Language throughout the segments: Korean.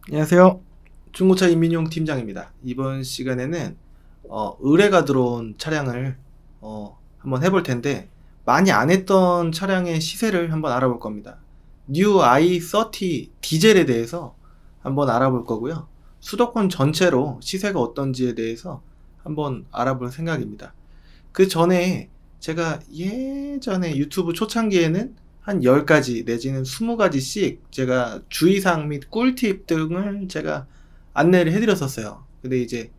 안녕하세요. 중고차 이민용 팀장입니다. 이번 시간에는 의뢰가 들어온 차량을 한번 해볼 텐데, 많이 안 했던 차량의 시세를 한번 알아볼 겁니다. 뉴 i30 디젤에 대해서 한번 알아볼 거고요. 수도권 전체로 시세가 어떤지에 대해서 한번 알아볼 생각입니다. 그 전에 제가 예전에 유튜브 초창기에는 한 10가지 내지는 20가지씩 제가 주의사항 및 꿀팁 등을 제가 안내를 해드렸었어요. 근데 이제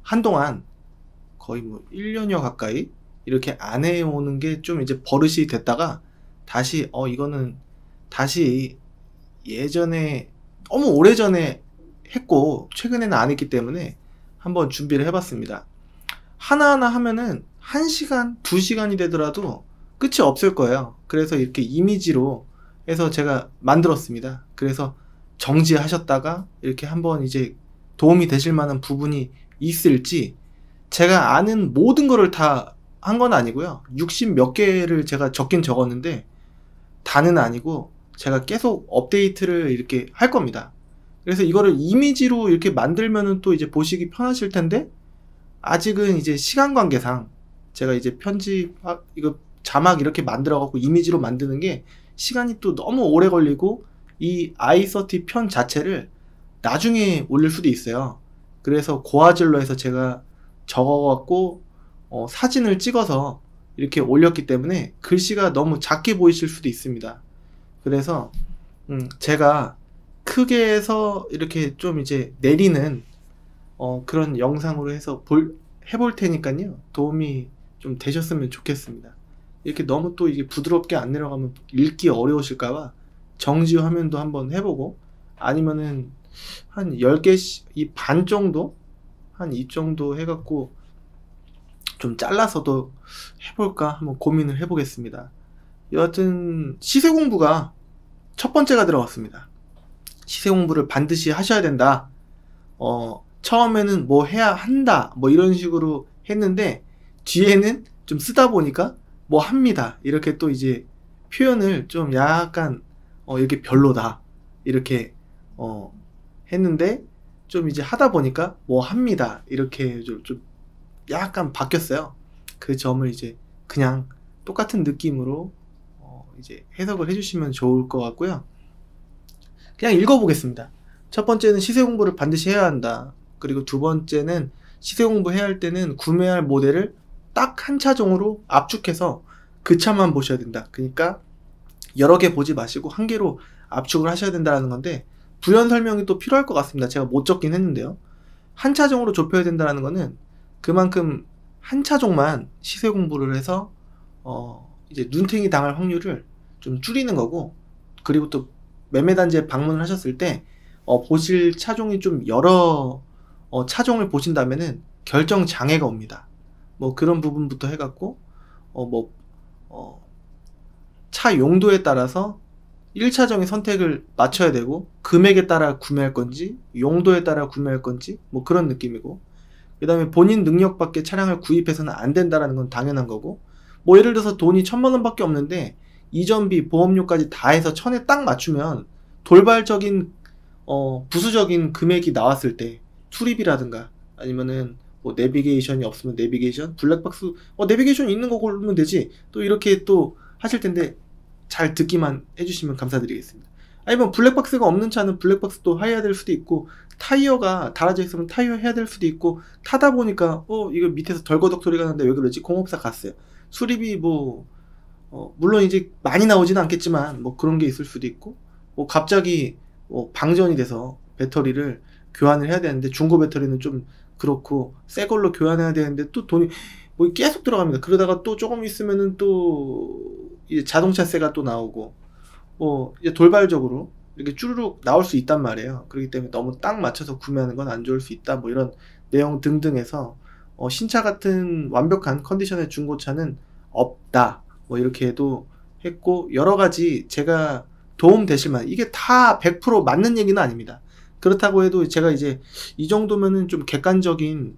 한동안 거의 뭐 1년여 가까이 이렇게 안 해오는 게 좀 이제 버릇이 됐다가 다시 이거는 다시 예전에 너무 오래전에 했고 최근에는 안 했기 때문에 한번 준비를 해봤습니다. 하나하나 하면은 1시간, 2시간이 되더라도 끝이 없을 거예요. 그래서 이렇게 이미지로 해서 제가 만들었습니다. 그래서 정지하셨다가 이렇게 한번 이제 도움이 되실 만한 부분이 있을지, 제가 아는 모든 거를 다 한 건 아니고요. 60 몇 개를 제가 적긴 적었는데 다는 아니고 제가 계속 업데이트를 이렇게 할 겁니다. 그래서 이거를 이미지로 이렇게 만들면은 또 이제 보시기 편하실 텐데, 아직은 이제 시간 관계상 제가 이제 이거 자막 이렇게 만들어 갖고 이미지로 만드는 게 시간이 또 너무 오래 걸리고, 이 i30 편 자체를 나중에 올릴 수도 있어요. 그래서 고화질로 해서 제가 적어 갖고 사진을 찍어서 이렇게 올렸기 때문에 글씨가 너무 작게 보이실 수도 있습니다. 그래서 제가 크게 해서 이렇게 좀 이제 내리는 그런 영상으로 해서 해볼 테니까요. 도움이 좀 되셨으면 좋겠습니다. 이렇게 너무 또 이게 부드럽게 안 내려가면 읽기 어려우실까봐 정지 화면도 한번 해보고, 아니면은 한 10개씩 이 반 정도? 한 이 정도 해갖고 좀 잘라서도 해볼까 한번 고민을 해보겠습니다. 여하튼 시세 공부가 첫 번째가 들어갔습니다. 시세 공부를 반드시 하셔야 된다. 처음에는 뭐 해야 한다 뭐 이런 식으로 했는데, 뒤에는 좀 쓰다 보니까 뭐 합니다 이렇게 또 이제 표현을 좀 약간 이렇게 별로다 이렇게 했는데, 좀 이제 하다 보니까 뭐 합니다 이렇게 좀 약간 바뀌었어요. 그 점을 이제 그냥 똑같은 느낌으로 이제 해석을 해주시면 좋을 것 같고요. 그냥 읽어보겠습니다. 첫 번째는 시세 공부를 반드시 해야 한다. 그리고 두 번째는 시세 공부해야 할 때는 구매할 모델을 딱 한 차종으로 압축해서 그 차만 보셔야 된다. 그러니까 여러 개 보지 마시고 한 개로 압축을 하셔야 된다는 건데, 부연 설명이 또 필요할 것 같습니다. 제가 못 적긴 했는데요. 한 차종으로 좁혀야 된다는 거는 그만큼 한 차종만 시세 공부를 해서 이제 눈탱이 당할 확률을 좀 줄이는 거고, 그리고 또 매매단지에 방문을 하셨을 때 보실 차종이 좀 여러 차종을 보신다면은 결정 장애가 옵니다. 뭐 그런 부분부터 해갖고 차 용도에 따라서 1차종의 선택을 맞춰야 되고, 금액에 따라 구매할 건지 용도에 따라 구매할 건지 뭐 그런 느낌이고, 그 다음에 본인 능력밖에 차량을 구입해서는 안 된다는 건 당연한 거고, 뭐 예를 들어서 돈이 1000만원 밖에 없는데 이전비 보험료까지 다 해서 1000에 딱 맞추면 돌발적인 부수적인 금액이 나왔을 때 수리비라든가 아니면은 뭐 내비게이션이 없으면 내비게이션, 블랙박스 내비게이션 있는 거 고르면 되지, 또 이렇게 또 하실 텐데 잘 듣기만 해주시면 감사드리겠습니다. 아니면 블랙박스가 없는 차는 블랙박스도 해야 될 수도 있고, 타이어가 달아져 있으면 타이어 해야 될 수도 있고, 타다 보니까 이거 밑에서 덜거덕 소리가 나는데 왜 그러지? 공업사 갔어요. 수리비 물론 이제 많이 나오지는 않겠지만 뭐 그런 게 있을 수도 있고, 갑자기 방전이 돼서 배터리를 교환을 해야 되는데 중고 배터리는 좀 그렇고 새 걸로 교환해야 되는데 또 돈이 뭐 계속 들어갑니다. 그러다가 또 조금 있으면은 또 이제 자동차세가 또 나오고 이제 돌발적으로 이렇게 쭈르륵 나올 수 있단 말이에요. 그렇기 때문에 너무 딱 맞춰서 구매하는 건 안 좋을 수 있다. 뭐 이런 내용 등등해서 신차 같은 완벽한 컨디션의 중고차는 없다. 뭐 이렇게도 했고, 여러 가지 제가 도움 되실 만한, 이게 다 100% 맞는 얘기는 아닙니다. 그렇다고 해도 제가 이제 이 정도면은 좀 객관적인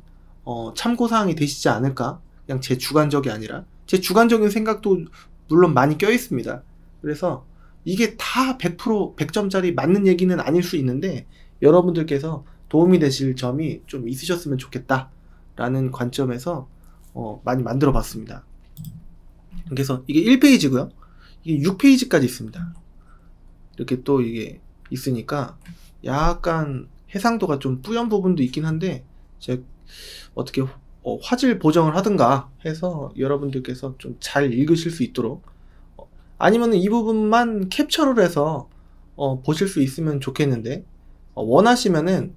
참고사항이 되시지 않을까? 그냥 제 주관적이 아니라 제 주관적인 생각도 물론 많이 껴있습니다. 그래서 이게 다 100% 100점짜리 맞는 얘기는 아닐 수 있는데 여러분들께서 도움이 되실 점이 좀 있으셨으면 좋겠다 라는 관점에서 많이 만들어 봤습니다. 그래서 이게 1페이지고요. 이게 6페이지까지 있습니다. 이렇게 또 이게 있으니까 약간 해상도가 좀 뿌연 부분도 있긴 한데 제가 어떻게 화질 보정을 하든가 해서 여러분들께서 좀 잘 읽으실 수 있도록 아니면 이 부분만 캡처를 해서 보실 수 있으면 좋겠는데 원하시면은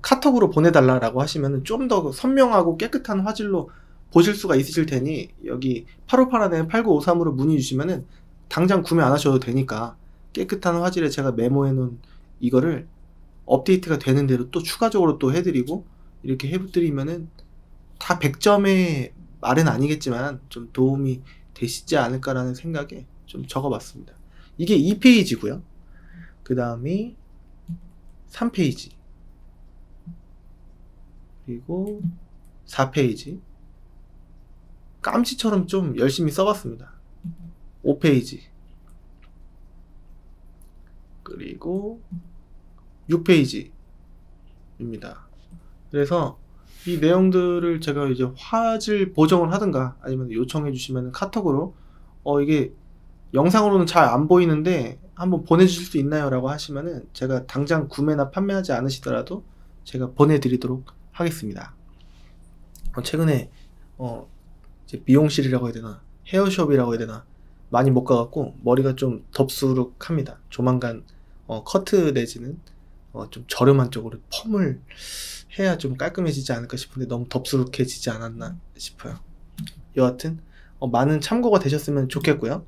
카톡으로 보내달라고 하시면은 좀 더 선명하고 깨끗한 화질로 보실 수가 있으실 테니 여기 8581에 8953으로 문의 주시면은 당장 구매 안 하셔도 되니까 깨끗한 화질에 제가 메모해 놓은 이거를 업데이트가 되는 대로 또 추가적으로 또 해드리고 이렇게 해드리면은 다 100점의 말은 아니겠지만 좀 도움이 되시지 않을까라는 생각에 좀 적어봤습니다. 이게 2페이지고요. 그 다음이 3페이지 그리고 4페이지 깜치처럼 좀 열심히 써봤습니다. 5페이지 그리고 6페이지입니다. 그래서 이 내용들을 제가 이제 화질 보정을 하든가 아니면 요청해 주시면 카톡으로 이게 영상으로는 잘 안 보이는데 한번 보내주실 수 있나요? 라고 하시면은 제가 당장 구매나 판매하지 않으시더라도 제가 보내드리도록 하겠습니다. 최근에 이제 미용실이라고 해야 되나 헤어숍이라고 해야 되나 많이 못 가갖고 머리가 좀 덥수룩합니다. 조만간 커트 내지는 좀 저렴한 쪽으로 펌을 해야 좀 깔끔해지지 않을까 싶은데 너무 덥수룩해지지 않았나 싶어요. 여하튼 많은 참고가 되셨으면 좋겠고요.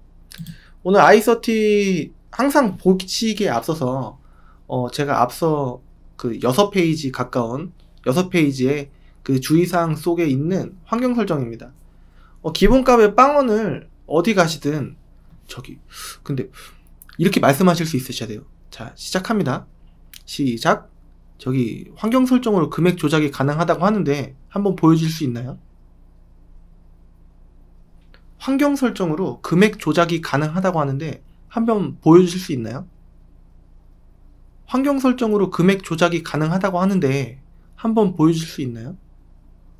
오늘 i30 항상 보시기에 앞서서 제가 앞서 그 6페이지 가까운 6페이지의 그 주의사항 속에 있는 환경 설정입니다. 기본값의 빵원을 어디 가시든 근데 이렇게 말씀하실 수 있으셔야 돼요. 자, 시작합니다. 시작. 저기 환경 설정으로 금액 조작이 가능하다고 하는데 한번 보여줄 수 있나요? 환경 설정으로 금액 조작이 가능하다고 하는데 한번 보여주실 수 있나요? 환경 설정으로 금액 조작이 가능하다고 하는데 한번 보여주실 수 있나요?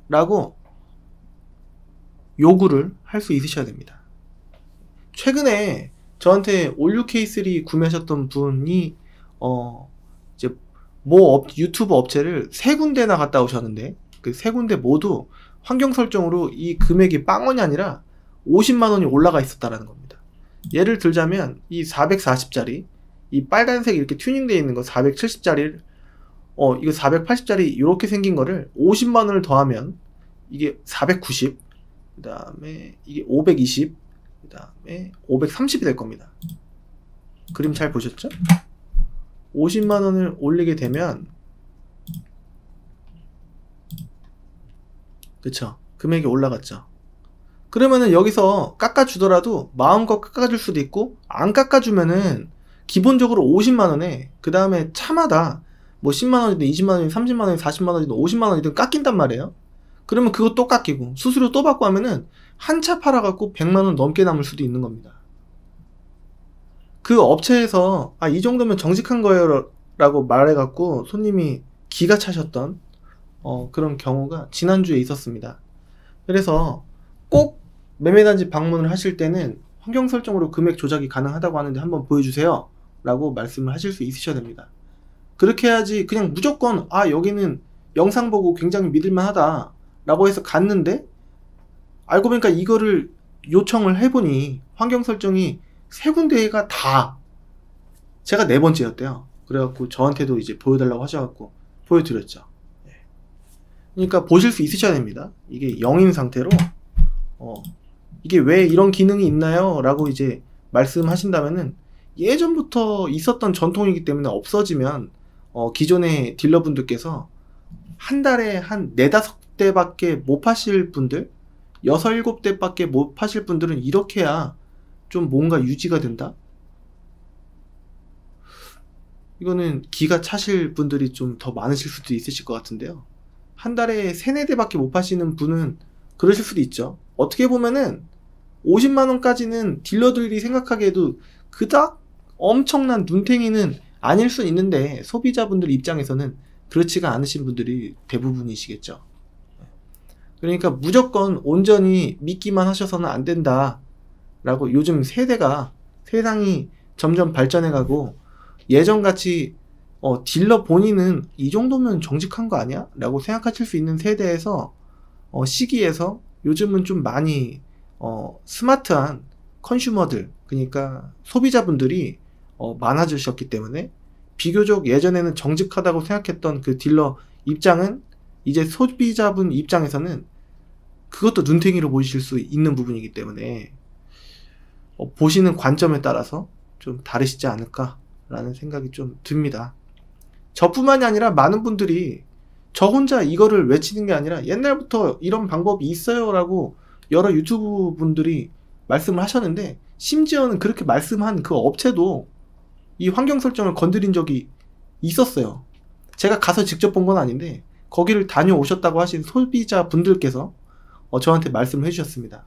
라고 요구를 할 수 있으셔야 됩니다. 최근에 저한테 올류 K3 구매하셨던 분이 이제 유튜브 업체를 3군데나 갔다 오셨는데 그 3군데 모두 환경 설정으로 이 금액이 빵원이 아니라 50만원이 올라가 있었다라는 겁니다. 예를 들자면 이 440짜리 이 빨간색 이렇게 튜닝되어 있는 거 470짜리 이거 480짜리 이렇게 생긴 거를 50만원을 더하면 이게 490, 그 다음에 이게 520, 그 다음에 530이 될 겁니다. 그림 잘 보셨죠? 50만원을 올리게 되면 그쵸? 금액이 올라갔죠. 그러면은 여기서 깎아주더라도 마음껏 깎아줄 수도 있고 안 깎아주면은 기본적으로 50만원에 그 다음에 차마다 뭐 10만원이든 20만원이든 30만원이든 40만원이든 50만원이든 깎인단 말이에요. 그러면 그거 또 깎이고 수수료 또 받고 하면은 한 차 팔아갖고 100만원 넘게 남을 수도 있는 겁니다. 그 업체에서 이 정도면 정직한 거예요 라고 말해갖고 손님이 기가 차셨던 그런 경우가 지난주에 있었습니다. 그래서 꼭 매매단지 방문을 하실 때는 환경 설정으로 금액 조작이 가능하다고 하는데 한번 보여주세요 라고 말씀을 하실 수 있으셔야 됩니다. 그렇게 해야지 그냥 무조건 여기는 영상 보고 굉장히 믿을만하다 라고 해서 갔는데 알고 보니까 이거를 요청을 해보니 환경 설정이 3군데가 다 제가 4번째였대요. 그래갖고 저한테도 이제 보여달라고 하셔갖고 보여드렸죠. 그러니까 보실 수 있으셔야 됩니다. 이게 0인 상태로 이게 왜 이런 기능이 있나요? 라고 이제 말씀하신다면은 예전부터 있었던 전통이기 때문에 없어지면 기존의 딜러분들께서 한 달에 한 4-5대밖에 못 파실 분들 6-7대밖에 못 파실 분들은 이렇게 해야 좀 뭔가 유지가 된다? 이거는 기가 차실 분들이 좀 더 많으실 수도 있으실 것 같은데요. 한 달에 3-4대밖에 못 파시는 분은 그러실 수도 있죠. 어떻게 보면은 50만원까지는 딜러들이 생각하기에도 그닥 엄청난 눈탱이는 아닐 수 있는데 소비자분들 입장에서는 그렇지가 않으신 분들이 대부분이시겠죠. 그러니까 무조건 온전히 믿기만 하셔서는 안 된다 라고, 요즘 세상이 점점 발전해가고 예전같이 딜러 본인은 이 정도면 정직한 거 아니야? 라고 생각하실 수 있는 시기에서 요즘은 좀 많이 스마트한 컨슈머들, 그러니까 소비자분들이 많아지셨기 때문에 비교적 예전에는 정직하다고 생각했던 그 딜러 입장은 이제 소비자분 입장에서는 그것도 눈탱이로 보이실 수 있는 부분이기 때문에 보시는 관점에 따라서 좀 다르시지 않을까라는 생각이 좀 듭니다. 저뿐만이 아니라 많은 분들이 저 혼자 이거를 외치는 게 아니라 옛날부터 이런 방법이 있어요 라고 여러 유튜브 분들이 말씀을 하셨는데, 심지어는 그렇게 말씀한 그 업체도 이 환경 설정을 건드린 적이 있었어요. 제가 가서 직접 본 건 아닌데 거기를 다녀오셨다고 하신 소비자 분들께서 저한테 말씀을 해주셨습니다.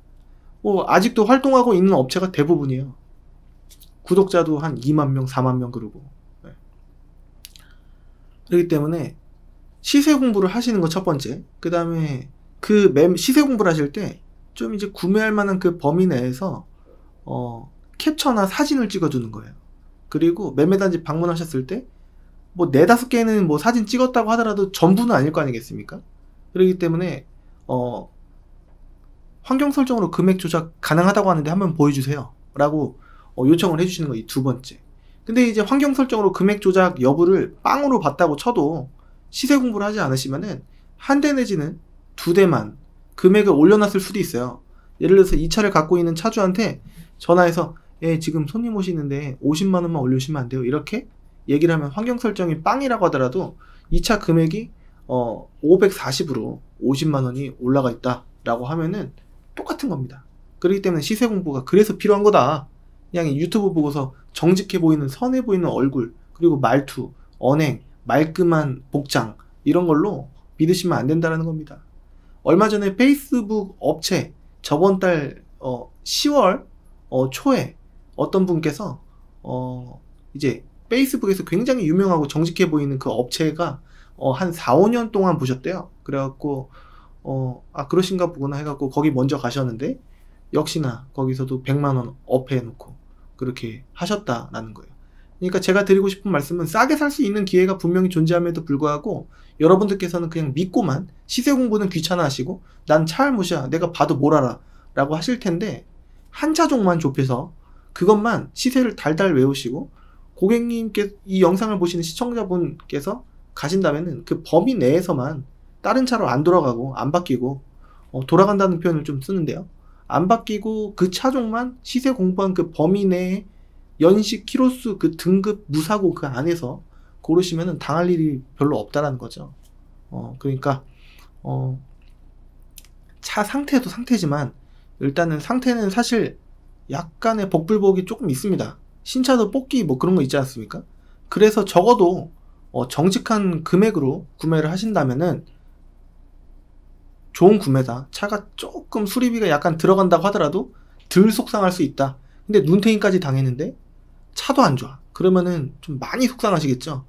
아직도 활동하고 있는 업체가 대부분이에요. 구독자도 한 2만 명, 4만 명 그러고. 네. 그렇기 때문에 시세 공부를 하시는 거 첫 번째. 그 다음에 시세 공부를 하실 때 좀 이제 구매할 만한 그 범위 내에서 캡처나 사진을 찍어두는 거예요. 그리고 매매단지 방문하셨을 때 뭐 4-5개는 뭐 사진 찍었다고 하더라도 전부는 아닐 거 아니겠습니까? 그렇기 때문에 환경 설정으로 금액 조작 가능하다고 하는데 한번 보여주세요 라고 요청을 해주시는 거, 이 두 번째. 근데 이제 환경 설정으로 금액 조작 여부를 빵으로 봤다고 쳐도 시세 공부를 하지 않으시면은 한 대 내지는 2대만 금액을 올려놨을 수도 있어요. 예를 들어서 이 차를 갖고 있는 차주한테 전화해서 지금 손님 오시는데 50만원만 올려주시면 안 돼요? 이렇게 얘기를 하면 환경 설정이 빵이라고 하더라도 이 차 금액이 540으로 50만원이 올라가 있다 라고 하면은 똑같은 겁니다. 그렇기 때문에 시세 공부가 그래서 필요한 거다. 그냥 유튜브 보고서 정직해 보이는, 선해 보이는 얼굴, 그리고 말투, 언행, 말끔한 복장, 이런 걸로 믿으시면 안 된다는 겁니다. 얼마 전에 페이스북 업체, 저번 달 10월 초에 어떤 분께서 이제 페이스북에서 굉장히 유명하고 정직해 보이는 그 업체가 한 4-5년 동안 보셨대요. 그래갖고 그러신가 보구나 해갖고 거기 먼저 가셨는데 역시나 거기서도 100만원 업해놓고 그렇게 하셨다라는 거예요. 그러니까 제가 드리고 싶은 말씀은, 싸게 살 수 있는 기회가 분명히 존재함에도 불구하고 여러분들께서는 그냥 믿고만 시세 공부는 귀찮아 하시고 난 차알못이야, 내가 봐도 뭘 알아 라고 하실 텐데, 한 차종만 좁혀서 그것만 시세를 달달 외우시고 고객님께 이 영상을 보시는 시청자분께서 가신다면은 그 범위 내에서만 다른 차로 안 돌아가고 안 바뀌고, 돌아간다는 표현을 좀 쓰는데요, 안 바뀌고 그 차종만 시세 공부한 그 범위 내에 연식, 키로수, 그 등급, 무사고 그 안에서 고르시면은 당할 일이 별로 없다라는 거죠. 그러니까 차 상태도 상태지만 일단은 상태는 사실 약간의 복불복이 조금 있습니다. 신차도 뽑기 뭐 그런 거 있지 않습니까? 그래서 적어도 정직한 금액으로 구매를 하신다면은 좋은 구매다. 차가 조금 수리비가 약간 들어간다고 하더라도 덜 속상할 수 있다. 근데 눈탱이까지 당했는데 차도 안 좋아. 그러면은 좀 많이 속상하시겠죠.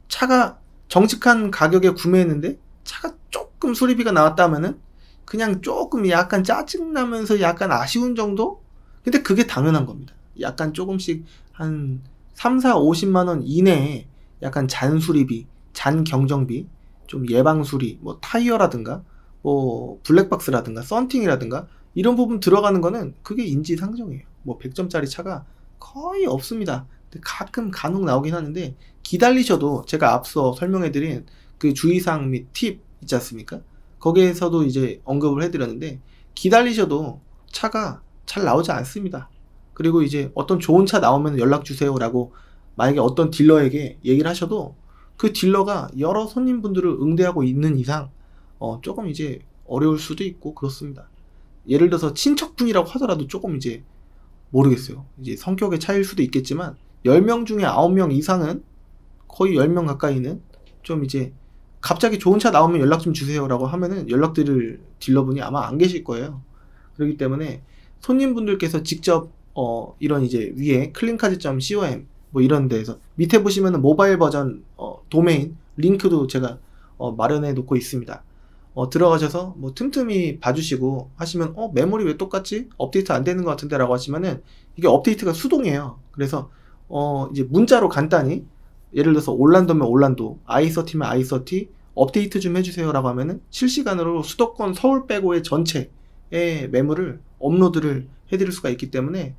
차가 정직한 가격에 구매했는데 차가 조금 수리비가 나왔다 하면은 그냥 조금 약간 짜증나면서 약간 아쉬운 정도? 근데 그게 당연한 겁니다. 약간 조금씩 한 3-4-50만원 이내에 약간 잔수리비, 잔경정비, 좀 예방수리, 뭐 타이어라든가 뭐 블랙박스라든가 썬팅이라든가 이런 부분 들어가는 거는 그게 인지상정이에요. 뭐 100점짜리 차가 거의 없습니다. 근데 가끔 간혹 나오긴 하는데, 기다리셔도 제가 앞서 설명해드린 그 주의사항 및 팁 있지 않습니까? 거기에서도 이제 언급을 해드렸는데, 기다리셔도 차가 잘 나오지 않습니다. 그리고 이제 어떤 좋은 차 나오면 연락주세요 라고 만약에 어떤 딜러에게 얘기를 하셔도 그 딜러가 여러 손님분들을 응대하고 있는 이상 조금 이제 어려울 수도 있고 그렇습니다. 예를 들어서 친척분이라고 하더라도 조금 이제 모르겠어요. 이제 성격의 차이일 수도 있겠지만 10명 중에 9명 이상은, 거의 10명 가까이는 좀 이제 갑자기 좋은 차 나오면 연락 좀 주세요 라고 하면은 연락드릴 딜러분이 아마 안 계실 거예요. 그렇기 때문에 손님분들께서 직접 이런 이제 위에 cleancard.com 뭐 이런 데에서 밑에 보시면은 모바일 버전 도메인 링크도 제가 마련해 놓고 있습니다. 들어가셔서 뭐 틈틈이 봐주시고 하시면 메모리 왜 똑같지? 업데이트 안 되는 것 같은데 라고 하시면은 이게 업데이트가 수동이에요. 그래서 이제 문자로 간단히 예를 들어서 올란도면 올란도, i30면 i30 업데이트 좀 해주세요 라고 하면은 실시간으로 수도권 서울 빼고의 전체의 메모를 업로드를 해드릴 수가 있기 때문에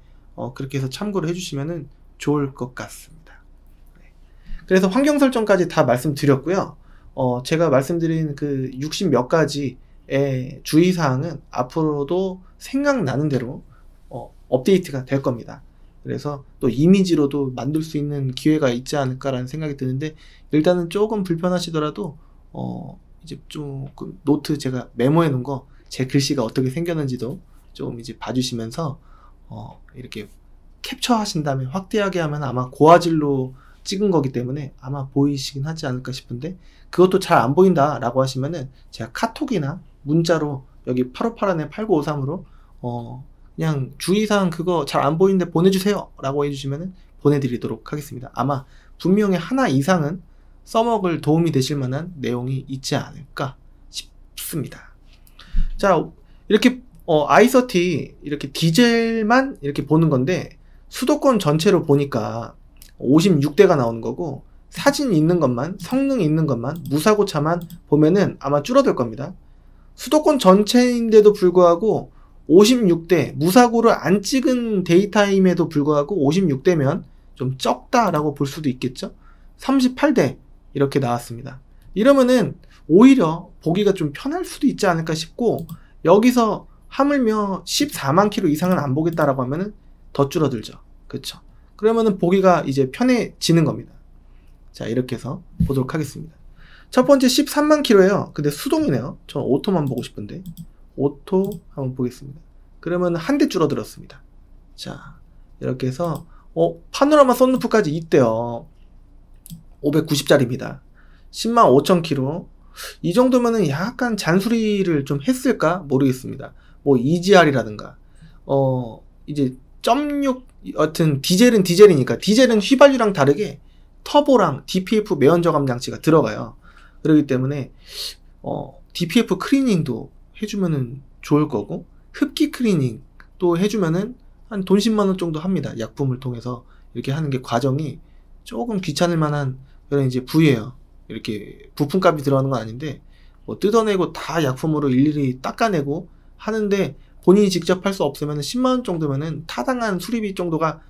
그렇게 해서 참고를 해주시면은 좋을 것 같습니다. 네. 그래서 환경 설정까지 다 말씀드렸고요. 제가 말씀드린 그 60 몇 가지의 주의사항은 앞으로도 생각나는 대로 업데이트가 될 겁니다. 그래서 또 이미지로도 만들 수 있는 기회가 있지 않을까라는 생각이 드는데, 일단은 조금 불편하시더라도 이제 조금 노트 제가 메모해 놓은 거 제 글씨가 어떻게 생겼는지도 좀 이제 봐주시면서 이렇게 캡처 하신 다음에 확대하게 하면 아마 고화질로 찍은 거기 때문에 아마 보이시긴 하지 않을까 싶은데, 그것도 잘 안 보인다 라고 하시면은 제가 카톡이나 문자로 여기 8581에 8953으로 그냥 주의사항 그거 잘 안 보이는데 보내주세요 라고 해주시면은 보내드리도록 하겠습니다. 아마 분명히 하나 이상은 써먹을 도움이 되실 만한 내용이 있지 않을까 싶습니다. 자, 이렇게 i30 이렇게 디젤만 이렇게 보는 건데, 수도권 전체로 보니까 56대가 나오는 거고, 사진 있는 것만, 성능 있는 것만, 무사고차만 보면은 아마 줄어들 겁니다. 수도권 전체인데도 불구하고 56대, 무사고를 안 찍은 데이타임에도 불구하고 56대면 좀 적다라고 볼 수도 있겠죠. 38대 이렇게 나왔습니다. 이러면은 오히려 보기가 좀 편할 수도 있지 않을까 싶고, 여기서 하물며 14만 킬로 이상은 안 보겠다라고 하면은 더 줄어들죠. 그쵸? 그러면은 보기가 이제 편해지는 겁니다. 자, 이렇게 해서 보도록 하겠습니다. 첫 번째 13만 킬로예요. 근데 수동이네요. 전 오토만 보고 싶은데 오토 한번 보겠습니다. 그러면 한 대 줄어들었습니다. 자, 이렇게 해서 파노라마 썬루프까지 있대요. 590짜리입니다. 10만 5천 킬로. 이 정도면은 약간 잔소리를 좀 했을까 모르겠습니다. 뭐 EGR이라든가 이제 0.6 여튼 디젤은 디젤이니까, 디젤은 휘발유랑 다르게 터보랑 DPF 매연 저감 장치가 들어가요. 그렇기 때문에 DPF 클리닝도 해주면은 좋을 거고, 흡기 클리닝 또 해주면은 한 돈 10만 원 정도 합니다. 약품을 통해서 이렇게 하는 게 과정이 조금 귀찮을 만한 그런 이제 부위예요. 이렇게 부품값이 들어가는 건 아닌데, 뭐 뜯어내고 다 약품으로 일일이 닦아내고 하는데 본인이 직접 할 수 없으면 10만 원 정도면은 타당한 수리비 정도가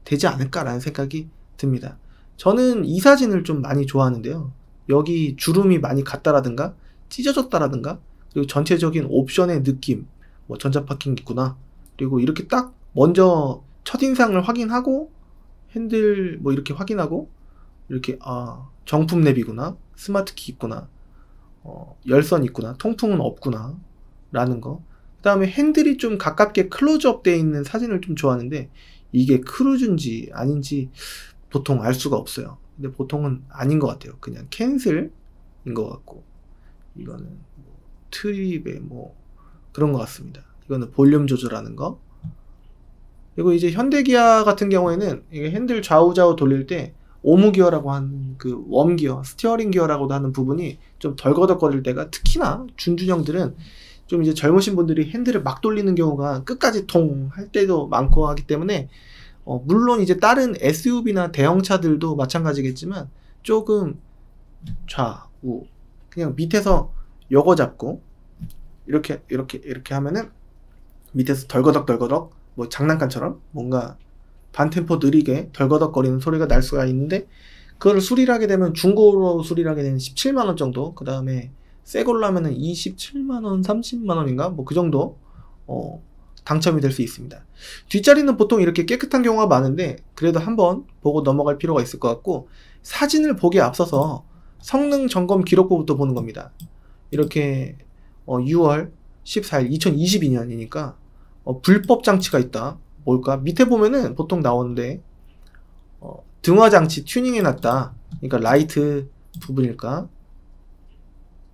되지 않을까라는 생각이 듭니다. 저는 이 사진을 좀 많이 좋아하는데요. 여기 주름이 많이 갔다라든가 찢어졌다라든가, 그리고 전체적인 옵션의 느낌, 뭐 전자파킹 있구나, 그리고 이렇게 딱 먼저 첫인상을 확인하고 핸들 뭐 이렇게 확인하고, 이렇게 정품 랩이구나, 스마트키 있구나, 열선 있구나, 통풍은 없구나 라는 거. 그 다음에 핸들이 좀 가깝게 클로즈업 되어 있는 사진을 좀 좋아하는데, 이게 크루즈인지 아닌지 보통 알 수가 없어요. 근데 보통은 아닌 것 같아요. 그냥 캔슬인 것 같고, 이거는 뭐 트립에 뭐 그런 것 같습니다. 이거는 볼륨 조절하는 거. 그리고 이제 현대기아 같은 경우에는 이게 핸들 좌우좌우 돌릴 때 오무 기어라고 하는 그 웜기어, 스티어링 기어라고도 하는 부분이 좀 덜거덕거릴 때가, 특히나 준준형들은 좀 이제 젊으신 분들이 핸들을 막 돌리는 경우가 끝까지 통 할 때도 많고 하기 때문에, 물론 이제 다른 SUV나 대형차들도 마찬가지겠지만 조금 좌우 그냥 밑에서 요거 잡고 이렇게 하면은 밑에서 덜거덕 뭐 장난감처럼 뭔가 반템포 느리게 덜거덕거리는 소리가 날 수가 있는데, 그걸 수리를 하게 되면 중고로 수리를 하게 되면 17만원 정도, 그 다음에 새 걸로 하면은 27만원 30만원인가 뭐 그 정도 당첨이 될 수 있습니다. 뒷자리는 보통 이렇게 깨끗한 경우가 많은데 그래도 한번 보고 넘어갈 필요가 있을 것 같고, 사진을 보기에 앞서서 성능 점검 기록부부터 보는 겁니다. 이렇게 6월 14일 2022년이니까 불법 장치가 있다. 뭘까? 밑에 보면은 보통 나오는데 등화 장치 튜닝해 놨다. 그러니까 라이트 부분일까?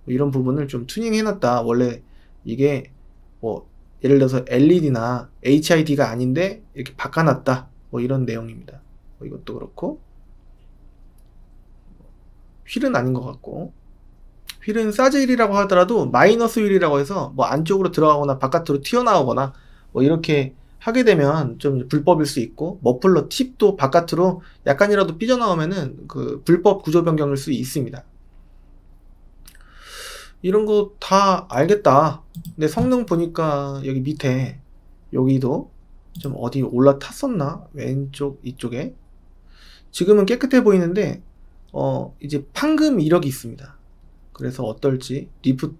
이런 부분을 좀 튜닝해 놨다. 원래 이게 뭐 예를 들어서 LED나 HID가 아닌데 이렇게 바꿔놨다, 뭐 이런 내용입니다. 뭐 이것도 그렇고, 휠은 아닌 것 같고, 휠은 사즈 1이라고 하더라도 마이너스 휠이라고 해서 뭐 안쪽으로 들어가거나 바깥으로 튀어나오거나 뭐 이렇게 하게 되면 좀 불법일 수 있고, 머플러 팁도 바깥으로 약간이라도 삐져나오면은 그 불법 구조 변경일 수 있습니다. 이런 거 다 알겠다. 근데 성능 보니까 여기 밑에 여기도 좀 어디 올라탔었나? 왼쪽 이쪽에 지금은 깨끗해 보이는데 이제 판금 이력이 있습니다. 그래서 어떨지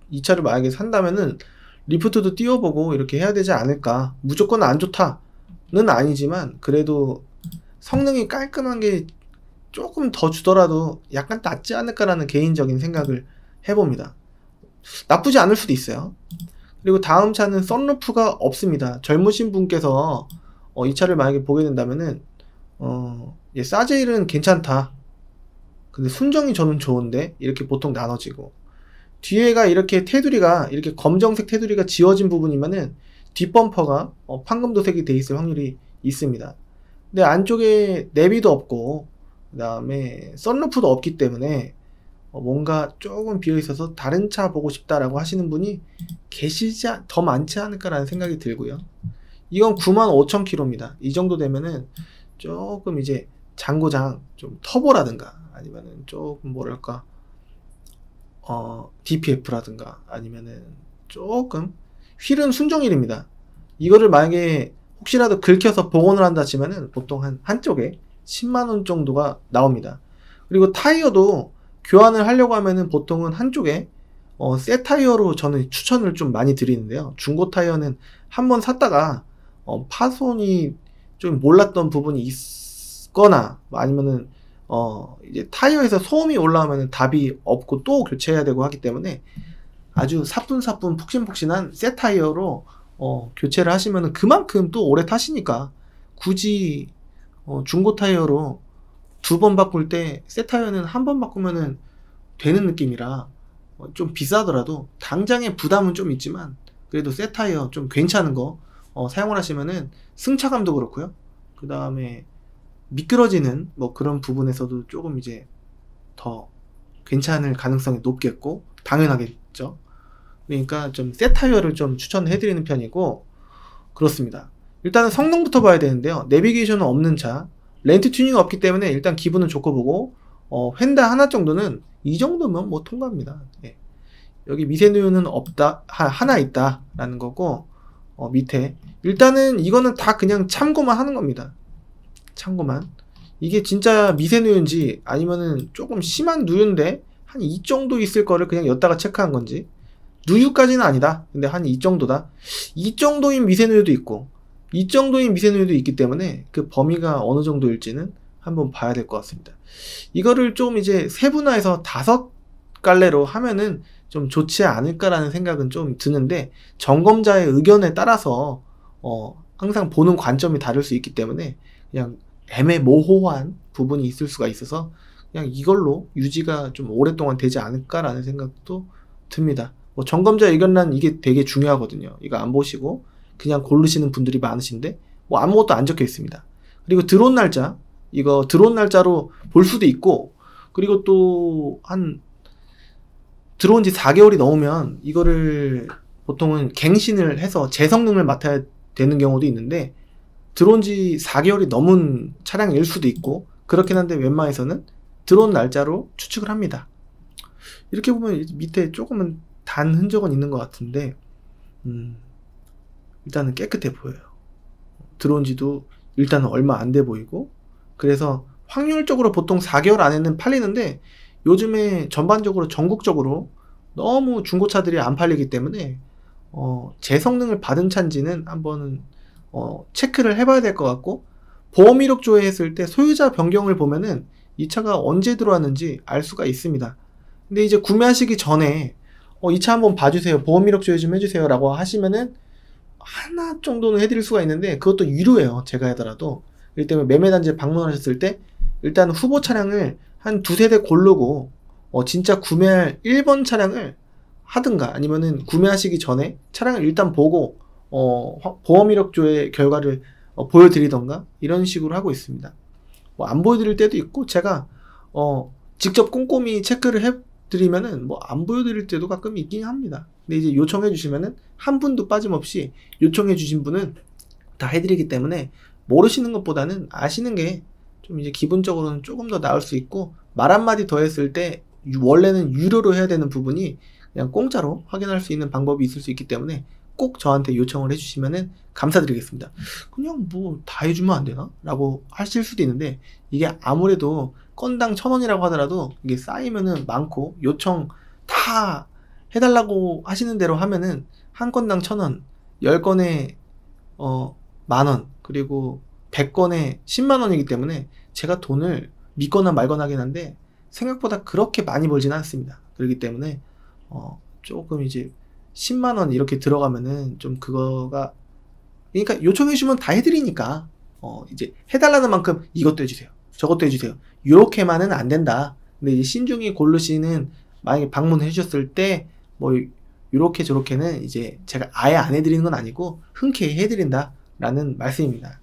이 차를 만약에 산다면은 리프트도 띄워보고 이렇게 해야 되지 않을까. 무조건 안 좋다는 아니지만 그래도 성능이 깔끔한 게 조금 더 주더라도 약간 낫지 않을까라는 개인적인 생각을 해봅니다. 나쁘지 않을 수도 있어요. 그리고 다음 차는 썬루프가 없습니다. 젊으신 분께서 이 차를 만약에 보게 된다면은 사제일은 괜찮다. 근데 순정이 저는 좋은데 이렇게 보통 나눠지고, 뒤에가 이렇게 테두리가 이렇게 검정색 테두리가 지워진 부분이면은 뒷범퍼가 판금도색이 돼 있을 확률이 있습니다. 근데 안쪽에 내비도 없고 그 다음에 썬루프도 없기 때문에 뭔가 조금 비어있어서 다른 차 보고 싶다라고 하시는 분이 계시지 더 많지 않을까라는 생각이 들고요. 이건 95,000km입니다. 이 정도 되면은 조금 이제 장고장 좀 터보라든가 아니면은 조금 뭐랄까 DPF라든가 아니면은 조금 휠은 순정휠입니다. 이거를 만약에 혹시라도 긁혀서 복원을 한다 치면은 보통 한쪽에 10만원 정도가 나옵니다. 그리고 타이어도 교환을 하려고 하면은 보통은 한쪽에 새 타이어로 저는 추천을 좀 많이 드리는데요. 중고 타이어는 한번 샀다가 파손이 좀 몰랐던 부분이 있거나 아니면은 이제 타이어에서 소음이 올라오면 답이 없고 또 교체해야 되고 하기 때문에 아주 사뿐사뿐 푹신푹신한 새 타이어로 교체를 하시면은 그만큼 또 오래 타시니까 굳이 중고 타이어로 2번 바꿀 때 새 타이어는 한 번 바꾸면은 되는 느낌이라 좀 비싸더라도 당장의 부담은 좀 있지만 그래도 새 타이어 좀 괜찮은 거 사용을 하시면은 승차감도 그렇고요. 그 다음에 미끄러지는 뭐 그런 부분에서도 조금 이제 더 괜찮을 가능성이 높겠고 당연하겠죠. 그러니까 좀 새 타이어를 좀 추천해 드리는 편이고 그렇습니다. 일단은 성능부터 봐야 되는데요. 내비게이션은 없는 차, 렌트 튜닝이 없기 때문에 일단 기분은 좋고 보고 휀다 하나 정도는 이 정도면 뭐 통과합니다. 예. 여기 미세누유는 없다, 하나 있다 라는 거고 밑에 일단은 이거는 다 그냥 참고만 하는 겁니다. 참고만. 이게 진짜 미세누유인지 아니면은 조금 심한 누유인데 한 이 정도 있을 거를 그냥 엿다가 체크한 건지, 누유까지는 아니다 근데 한 이 정도다, 이 정도인 미세누유도 있고 이 정도인 미세누유도 있기 때문에 그 범위가 어느 정도일지는 한번 봐야 될 것 같습니다. 이거를 좀 이제 세분화해서 5갈래로 하면은 좀 좋지 않을까라는 생각은 좀 드는데 점검자의 의견에 따라서 항상 보는 관점이 다를 수 있기 때문에 그냥 애매모호한 부분이 있을 수가 있어서 그냥 이걸로 유지가 좀 오랫동안 되지 않을까라는 생각도 듭니다. 뭐 점검자 의견란 이게 되게 중요하거든요. 이거 안 보시고 그냥 고르시는 분들이 많으신데 뭐 아무것도 안 적혀 있습니다. 그리고 들어온 날짜, 이거 들어온 날짜로 볼 수도 있고, 그리고 또 한 들어온 지 4개월이 넘으면 이거를 보통은 갱신을 해서 재성능을 맡아야 되는 경우도 있는데 들어온 지 4개월이 넘은 차량일 수도 있고 그렇긴 한데 웬만해서는 들어온 날짜로 추측을 합니다. 이렇게 보면 밑에 조금은 단 흔적은 있는 것 같은데 일단은 깨끗해 보여요. 들어온 지도 일단은 얼마 안 돼 보이고, 그래서 확률적으로 보통 4개월 안에는 팔리는데 요즘에 전반적으로 전국적으로 너무 중고차들이 안 팔리기 때문에 재성능을 받은 차인지는 한번 체크를 해봐야 될 것 같고, 보험 이력 조회했을 때 소유자 변경을 보면은 이 차가 언제 들어왔는지 알 수가 있습니다. 근데 이제 구매하시기 전에 이 차 한번 봐주세요, 보험 이력 조회 좀 해주세요 라고 하시면은 하나 정도는 해드릴 수가 있는데 그것도 유료예요, 제가 하더라도. 그렇기 때문에 매매단지에 방문하셨을 때 일단 후보 차량을 한 두세 대 고르고 진짜 구매할 1번 차량을 하든가 아니면은 구매하시기 전에 차량을 일단 보고 보험 이력조의 결과를 보여드리던가 이런 식으로 하고 있습니다. 뭐 안 보여드릴 때도 있고, 제가 직접 꼼꼼히 체크를 해드리면은 뭐 안 보여드릴 때도 가끔 있긴 합니다. 근데 이제 요청해 주시면은 한 분도 빠짐없이 요청해 주신 분은 다 해드리기 때문에 모르시는 것보다는 아시는 게 좀 이제 기본적으로는 조금 더 나을 수 있고, 말 한마디 더 했을 때 원래는 유료로 해야 되는 부분이 그냥 공짜로 확인할 수 있는 방법이 있을 수 있기 때문에 꼭 저한테 요청을 해주시면은 감사드리겠습니다. 그냥 뭐 다 해주면 안 되나? 라고 하실 수도 있는데, 이게 아무래도 건당 1,000원이라고 하더라도 이게 쌓이면은 많고, 요청 다 해달라고 하시는 대로 하면은 한 건당 1,000원, 10건에 10,000원, 그리고 100건에 100,000원이기 때문에 제가 돈을 믿거나 말거나 하긴 한데 생각보다 그렇게 많이 벌지는 않습니다. 그렇기 때문에 조금 이제 100,000원 이렇게 들어가면은 좀 그거가, 그러니까 요청해주면 다 해드리니까 이제 해달라는 만큼 이것도 해주세요, 저것도 해주세요, 요렇게만은 안 된다. 근데 이제 신중히 고르시는, 만약에 방문해 주셨을 때 뭐 요렇게 저렇게는 이제 제가 아예 안 해드리는 건 아니고 흔쾌히 해드린다 라는 말씀입니다.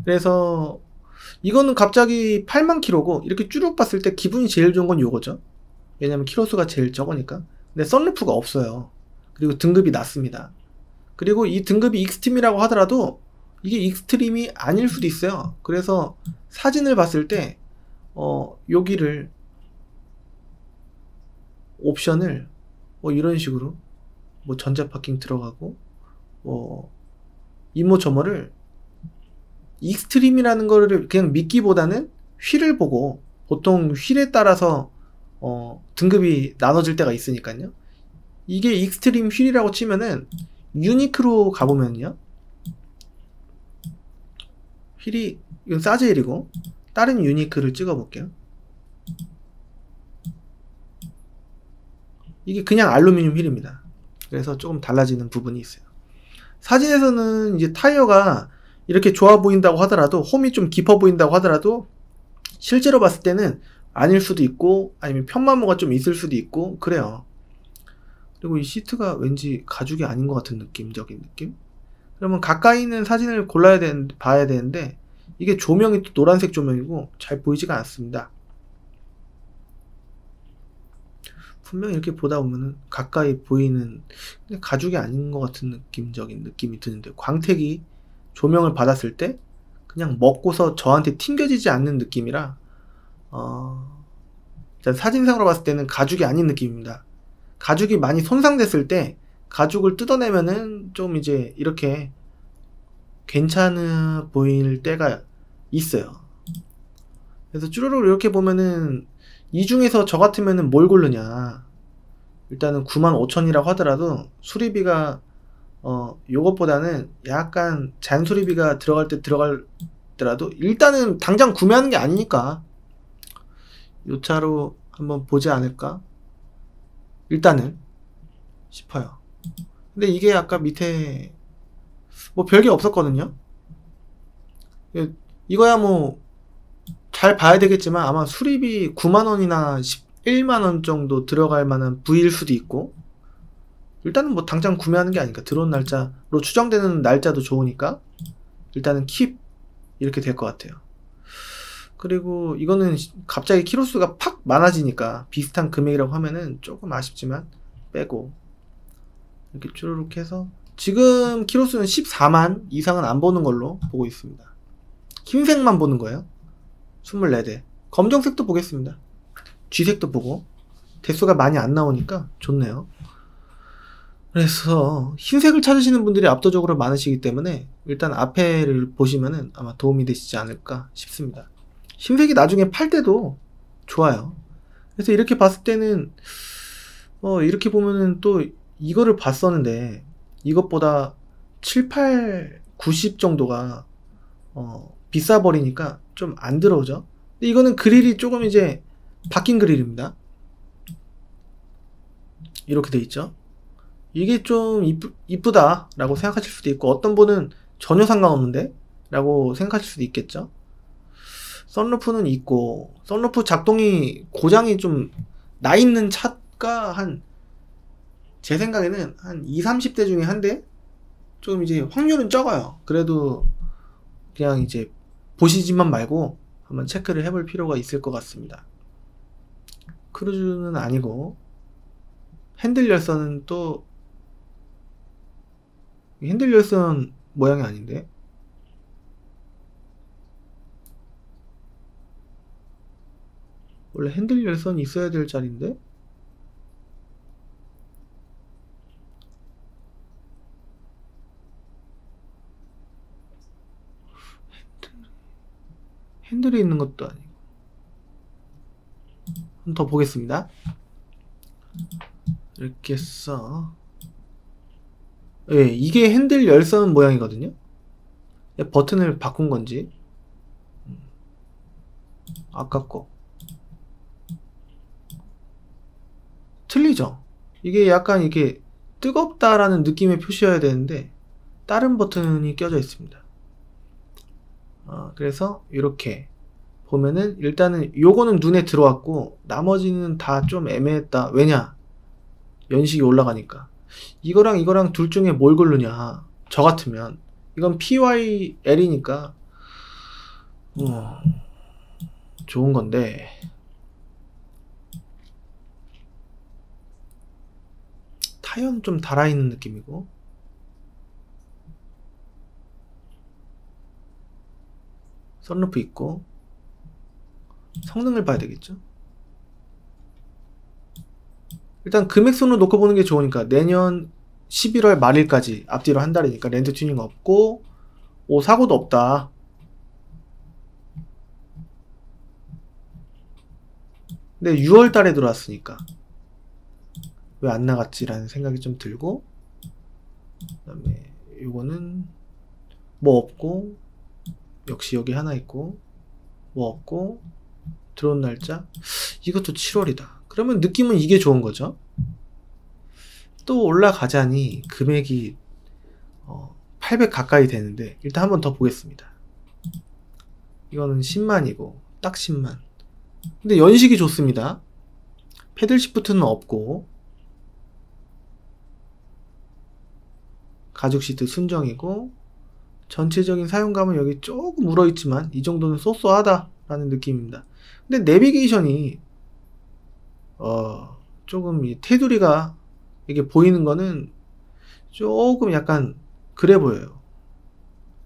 그래서 이거는 갑자기 8만 킬로고, 이렇게 쭈룩 봤을 때 기분이 제일 좋은 건 요거죠. 왜냐면 킬로수가 제일 적으니까. 근데 썬루프가 없어요. 그리고 등급이 낮습니다. 그리고 이 등급이 익스트림이라고 하더라도 이게 익스트림이 아닐 수도 있어요. 그래서 사진을 봤을 때 여기를 옵션을 뭐 이런 식으로 뭐 전자파킹 들어가고 이모 저모를 익스트림이라는 거를 그냥 믿기보다는 휠을 보고, 보통 휠에 따라서 등급이 나눠질 때가 있으니까요. 이게 익스트림 휠이라고 치면은 유니크로 가보면요, 휠이 이건 사제일이고 다른 유니크를 찍어볼게요. 이게 그냥 알루미늄 휠입니다. 그래서 조금 달라지는 부분이 있어요. 사진에서는 이제 타이어가 이렇게 좋아 보인다고 하더라도, 홈이 좀 깊어 보인다고 하더라도 실제로 봤을 때는 아닐 수도 있고, 아니면 편마모가 좀 있을 수도 있고 그래요. 그리고 이 시트가 왠지 가죽이 아닌 것 같은 느낌적인 느낌? 그러면 가까이 있는 사진을 봐야 되는데 이게 조명이 또 노란색 조명이고 잘 보이지가 않습니다. 분명히 이렇게 보다 보면은 가까이 보이는 가죽이 아닌 것 같은 느낌적인 느낌이 드는데, 광택이 조명을 받았을 때 그냥 먹고서 저한테 튕겨지지 않는 느낌이라 일단 사진상으로 봤을 때는 가죽이 아닌 느낌입니다. 가죽이 많이 손상됐을 때 가죽을 뜯어내면은 좀 이제 이렇게 괜찮아 보일 때가 있어요. 그래서 쭈루룩 이렇게 보면은 이 중에서 저 같으면은 뭘 고르냐. 일단은 95,000원이라고 하더라도 수리비가 요것보다는 약간 잔수리비가 들어갈더라도 일단은 당장 구매하는 게 아니니까 요 차로 한번 보지 않을까 일단은 싶어요. 근데 이게 아까 밑에 뭐 별게 없었거든요. 이거야 뭐 잘 봐야 되겠지만 아마 수리비 90,000원이나 11만원 정도 들어갈 만한 부위일 수도 있고, 일단은 뭐 당장 구매하는 게 아니니까, 들어온 날짜로 추정되는 날짜도 좋으니까 일단은 킵 이렇게 될 것 같아요. 그리고 이거는 갑자기 키로수가 팍 많아지니까 비슷한 금액이라고 하면은 조금 아쉽지만 빼고 이렇게 쭈르륵 해서 지금 키로수는 14만 이상은 안 보는 걸로 보고 있습니다. 흰색만 보는 거예요. 24대. 검정색도 보겠습니다. 쥐색도 보고. 대수가 많이 안 나오니까 좋네요. 그래서 흰색을 찾으시는 분들이 압도적으로 많으시기 때문에 일단 앞에를 보시면은 아마 도움이 되시지 않을까 싶습니다. 흰색이 나중에 팔 때도 좋아요. 그래서 이렇게 봤을 때는 이렇게 보면은 또 이거를 봤었는데 이것보다 7, 8, 90 정도가 비싸 버리니까 좀 안 들어오죠. 근데 이거는 그릴이 조금 이제 바뀐 그릴입니다. 이렇게 돼 있죠. 이게 좀 이쁘다 라고 생각하실 수도 있고, 어떤 분은 전혀 상관없는데 라고 생각하실 수도 있겠죠. 썬루프는 있고, 썬루프 작동이 고장이 좀 나 있는 차가 제 생각에는 한 20, 30대 중에 한 대 좀 이제 확률은 적어요. 그래도 그냥 이제 보시지만 말고 한번 체크를 해볼 필요가 있을 것 같습니다. 크루즈는 아니고 핸들 열선은 또 핸들 열선 모양이 아닌데 원래 핸들 열선이 있어야 될 자리인데 핸들이 있는 것도 아니고 한 번 더 보겠습니다. 이렇게 해서 예, 이게 핸들 열선 모양이거든요. 버튼을 바꾼 건지 아까 거 틀리죠. 이게 약간 이게 뜨겁다라는 느낌의 표시여야 되는데 다른 버튼이 껴져 있습니다. 그래서 이렇게 보면은 일단은 요거는 눈에 들어왔고 나머지는 다 좀 애매했다. 왜냐? 연식이 올라가니까. 이거랑 이거랑 둘 중에 뭘 고르냐? 저 같으면 이건 PYL이니까 좋은 건데 타이어는 좀 달아있는 느낌이고 선루프 있고 성능을 봐야 되겠죠. 일단 금액순으로 놓고 보는 게 좋으니까 내년 11월 말일까지 앞뒤로 한 달이니까 렌트 튜닝 없고 사고도 없다. 근데 6월 달에 들어왔으니까 왜 안 나갔지라는 생각이 좀 들고 그 다음에 요거는 뭐 없고 역시 여기 하나 있고 뭐 없고 들어온 날짜 이것도 7월이다. 그러면 느낌은 이게 좋은 거죠. 또 올라가자니 금액이 800 가까이 되는데 일단 한번 더 보겠습니다. 이거는 10만이고 딱 10만. 근데 연식이 좋습니다. 패들 시프트는 없고 가죽 시트 순정이고 전체적인 사용감은 여기 조금 물어있지만 이 정도는 쏘쏘하다 라는 느낌입니다. 근데 내비게이션이 조금 이 테두리가 이게 보이는 거는 조금 약간 그래 보여요.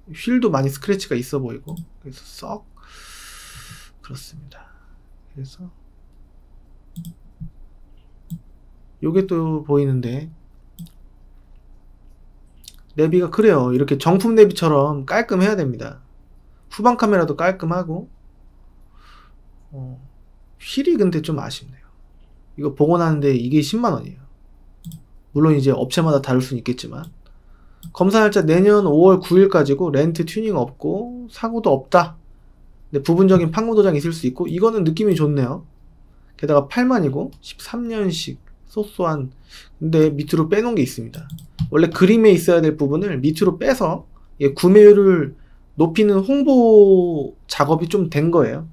휠도 많이 스크래치가 있어 보이고 그래서 썩 그렇습니다. 그래서 요게 또 보이는데 내비가 그래요. 이렇게 정품 내비처럼 깔끔해야 됩니다. 후방 카메라도 깔끔하고 휠이 근데 좀 아쉽네요. 이거 복원하는데 이게 10만원이에요. 물론 이제 업체마다 다를 수는 있겠지만 검사 날짜 내년 5월 9일까지고 렌트 튜닝 없고 사고도 없다. 근데 부분적인 판금 도장 있을 수 있고 이거는 느낌이 좋네요. 게다가 8만이고 13년식 소소한 근데 밑으로 빼놓은 게 있습니다. 원래 그림에 있어야 될 부분을 밑으로 빼서 구매율을 높이는 홍보 작업이 좀 된 거예요.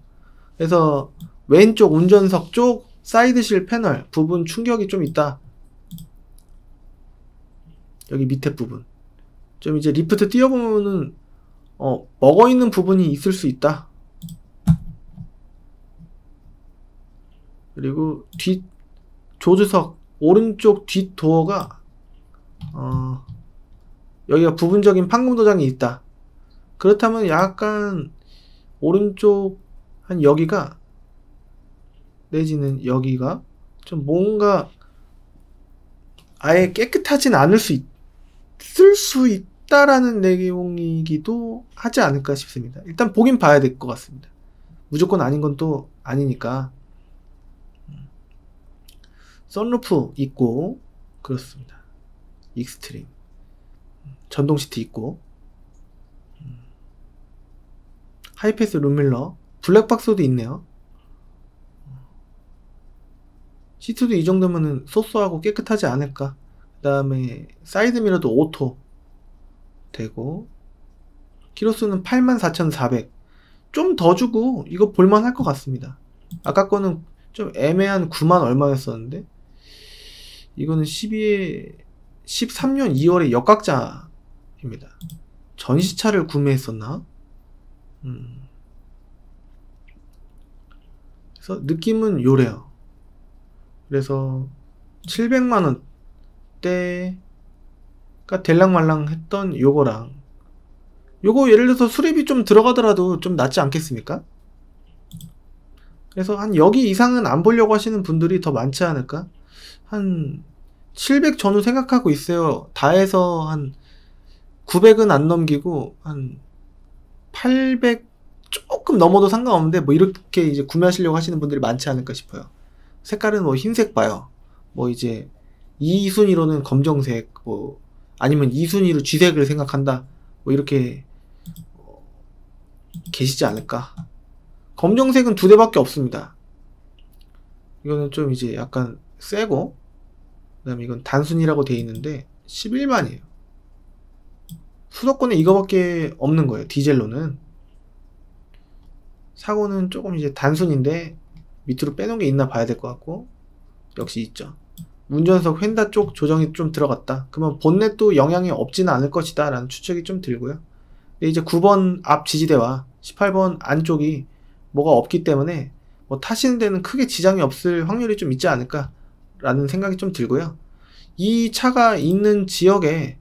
그래서 왼쪽 운전석 쪽 사이드실 패널 부분 충격이 좀 있다. 여기 밑에 부분 좀 이제 리프트 띄워보면은 먹어있는 부분이 있을 수 있다. 그리고 뒷 조수석 오른쪽 뒷 도어가 여기가 부분적인 판금 도장이 있다. 그렇다면 약간 오른쪽 한 여기가 내지는 여기가 좀 뭔가 아예 깨끗하진 않을 수 있을 수 있다라는 내용이기도 하지 않을까 싶습니다. 일단 보긴 봐야 될 것 같습니다. 무조건 아닌 건 또 아니니까. 선루프 있고 그렇습니다. 익스트림 전동 시트 있고 하이패스 룸밀러 블랙박스도 있네요. 시트도 이 정도면은 소소하고 깨끗하지 않을까. 그 다음에 사이드미러도 오토 되고 키로수는 84,400 좀 더 주고 이거 볼만 할 것 같습니다. 아까 거는 좀 애매한 9만 얼마였었는데 이거는 13년 2월에 역각자 전시차를 구매했었나? 그래서 느낌은 요래요. 그래서 700만원대가 될랑말랑 했던 요거랑 요거 예를 들어서 수리비 좀 들어가더라도 좀 낫지 않겠습니까? 그래서 한 여기 이상은 안 보려고 하시는 분들이 더 많지 않을까? 한 700 전후 생각하고 있어요. 다 해서 한 900은 안 넘기고 한 800 조금 넘어도 상관없는데 뭐 이렇게 이제 구매하시려고 하시는 분들이 많지 않을까 싶어요. 색깔은 뭐 흰색 봐요. 뭐 이제 2순위로는 검정색, 뭐 아니면 2순위로 쥐색을 생각한다. 뭐 이렇게 계시지 않을까. 검정색은 2대밖에 없습니다. 이거는 좀 이제 약간 세고, 그 다음에 이건 단순이라고 되어 있는데 11만이에요. 수도권에 이거밖에 없는 거예요. 디젤로는. 사고는 조금 이제 단순인데 밑으로 빼놓은 게 있나 봐야 될 것 같고, 역시 있죠. 운전석 휀다 쪽 조정이 좀 들어갔다. 그러면 본넷도 영향이 없지는 않을 것이다 라는 추측이 좀 들고요. 근데 이제 9번 앞 지지대와 18번 안쪽이 뭐가 없기 때문에 뭐 타시는 데는 크게 지장이 없을 확률이 좀 있지 않을까 라는 생각이 좀 들고요. 이 차가 있는 지역에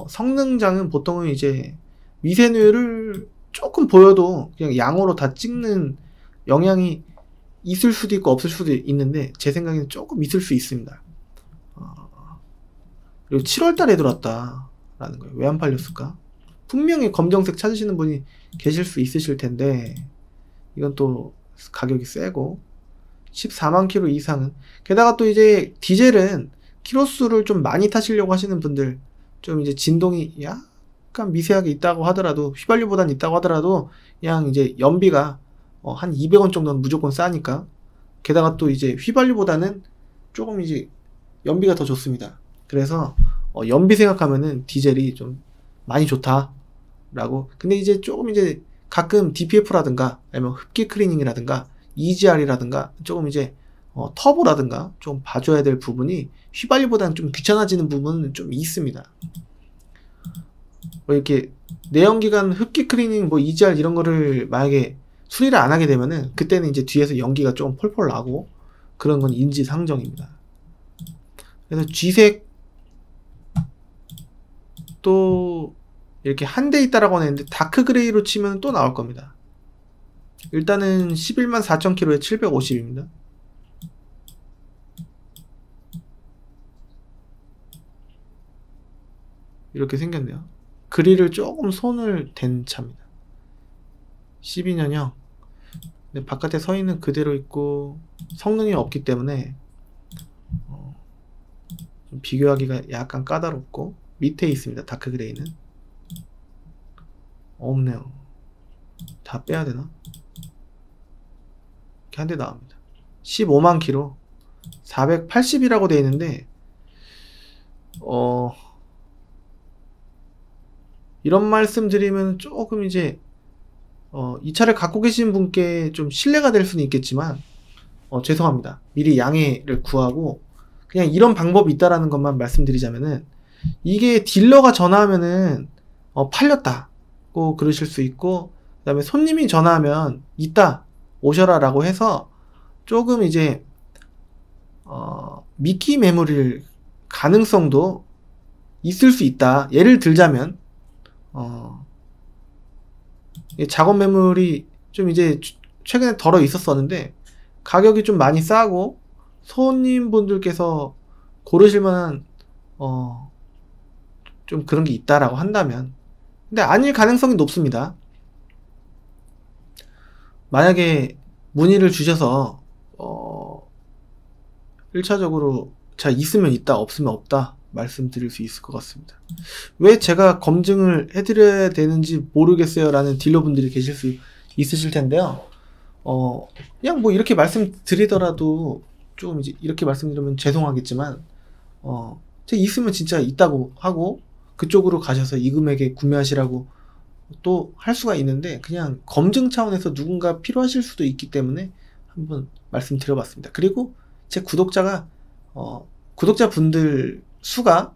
성능장은 보통은 이제 미세누유를 조금 보여도 그냥 양호로 다 찍는 영향이 있을 수도 있고 없을 수도 있는데, 제 생각에는 조금 있을 수 있습니다. 그리고 7월달에 들어왔다 라는 거예요. 왜 안 팔렸을까? 분명히 검정색 찾으시는 분이 계실 수 있으실 텐데, 이건 또 가격이 세고 14만 킬로 이상은, 게다가 또 이제 디젤은 키로수를 좀 많이 타시려고 하시는 분들, 좀 이제 진동이 약간 미세하게 있다고 하더라도, 휘발유보단 있다고 하더라도 그냥 이제 연비가 한 200원 정도는 무조건 싸니까, 게다가 또 이제 휘발유보다는 조금 이제 연비가 더 좋습니다. 그래서 연비 생각하면은 디젤이 좀 많이 좋다라고. 근데 이제 조금 이제 가끔 DPF라든가 아니면 흡기 클리닝이라든가 EGR이라든가 조금 이제 터보라든가 좀 봐줘야 될 부분이 휘발유보다는 좀 귀찮아지는 부분은 좀 있습니다. 뭐 이렇게 내연기관 흡기 클리닝 뭐 EGR 이런 거를 만약에 수리를 안 하게 되면은 그때는 이제 뒤에서 연기가 조금 폴폴 나고 그런 건 인지상정입니다. 그래서 G색 또 이렇게 한 대 있다라고 했는데 다크 그레이로 치면 또 나올 겁니다. 일단은 11만 4천 킬로에 750입니다. 이렇게 생겼네요. 그릴을 조금 손을 댄 차입니다. 12년형. 근데 바깥에 서있는 그대로 있고 성능이 없기 때문에 좀 비교하기가 약간 까다롭고, 밑에 있습니다. 다크 그레이는 없네요. 다 빼야 되나? 이렇게 한 대 나옵니다. 15만 킬로 480이라고 되어 있는데 이런 말씀 드리면 조금 이제 이 차를 갖고 계신 분께 좀 신뢰가 될 수는 있겠지만 죄송합니다. 미리 양해를 구하고 그냥 이런 방법이 있다라는 것만 말씀드리자면은, 이게 딜러가 전화하면은 팔렸다고 그러실 수 있고, 그 다음에 손님이 전화하면 있다 오셔라 라고 해서 조금 이제 미끼 매물일 가능성도 있을 수 있다. 예를 들자면 작업 매물이 좀 이제 최근에 덜어 있었었는데 가격이 좀 많이 싸고 손님분들께서 고르실 만한 좀 그런 게 있다라고 한다면, 근데 아닐 가능성이 높습니다. 만약에 문의를 주셔서 1차적으로 자 있으면 있다 없으면 없다 말씀드릴 수 있을 것 같습니다. 왜 제가 검증을 해드려야 되는지 모르겠어요 라는 딜러분들이 계실 수 있으실 텐데요. 그냥 뭐 이렇게 말씀드리더라도 조금 이제 이렇게 말씀드리면 죄송하겠지만 제가 있으면 진짜 있다고 하고 그쪽으로 가셔서 이 금액에 구매하시라고 또 할 수가 있는데, 그냥 검증 차원에서 누군가 필요하실 수도 있기 때문에 한번 말씀드려봤습니다. 그리고 제 구독자분들 수가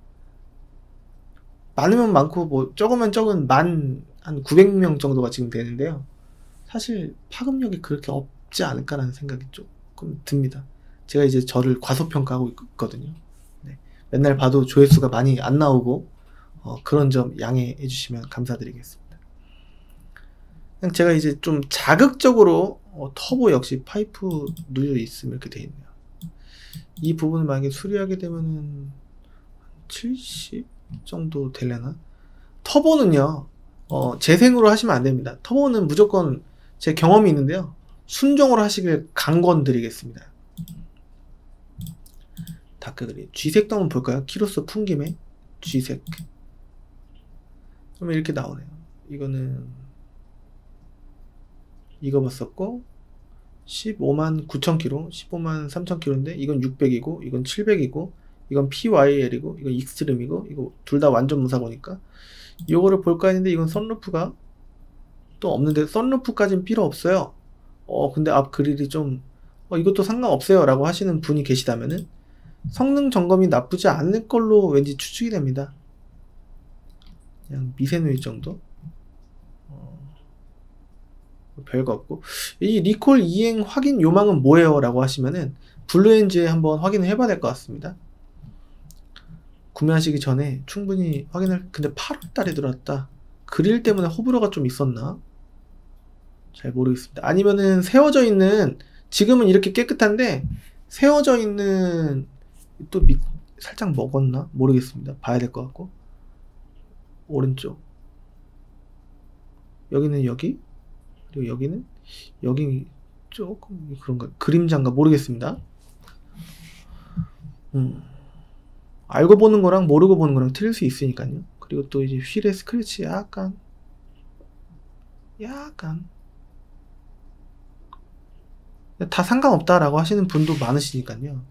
많으면 많고 뭐 적으면 적은 한 900명 정도가 지금 되는데요. 사실 파급력이 그렇게 없지 않을까라는 생각이 조금 듭니다. 제가 이제 저를 과소평가하고 있거든요. 네. 맨날 봐도 조회수가 많이 안 나오고 그런 점 양해해 주시면 감사드리겠습니다. 그냥 제가 이제 좀 자극적으로 터보 역시 파이프 누여 있으면 이렇게 돼 있네요. 이 부분을 만약에 수리하게 되면은 70 정도 되려나? 터보는요, 재생으로 하시면 안 됩니다. 터보는 무조건 제 경험이 있는데요. 순정으로 하시길 강권드리겠습니다. 다크그린. G색도 한번 볼까요? 키로수 풍김에 G색. 그러면 이렇게 나오네요. 이거는 이거 봤었고 15만 9천 킬로, 15만 3천 킬로인데 이건 600이고 이건 700이고 이건 PYL이고 이건 익스트림이고 이거 둘 다 완전 무사고니까 이거를 볼까 했는데 이건 선루프가 또 없는데 선루프까지는 필요 없어요. 근데 앞 그릴이 좀 이것도 상관없어요 라고 하시는 분이 계시다면은 성능 점검이 나쁘지 않을 걸로 왠지 추측이 됩니다. 그냥 미세누이 정도? 별거 없고. 이 리콜 이행 확인 요망은 뭐예요? 라고 하시면은 블루엔즈에 한번 확인을 해봐야 될 것 같습니다. 구매하시기 전에 충분히 확인을. 근데 8월달에 들어왔다. 그릴 때문에 호불호가 좀 있었나? 잘 모르겠습니다. 아니면은 세워져 있는, 지금은 이렇게 깨끗한데 세워져 있는 또 살짝 먹었나? 모르겠습니다. 봐야 될 것 같고. 오른쪽 여기는 여기, 그리고 여기는 여기 조금 그런가, 그림자인가 모르겠습니다. 알고 보는 거랑 모르고 보는 거랑 틀릴 수 있으니까요. 그리고 또 이제 휠의 스크래치 약간 다 상관없다라고 하시는 분도 많으시니까요.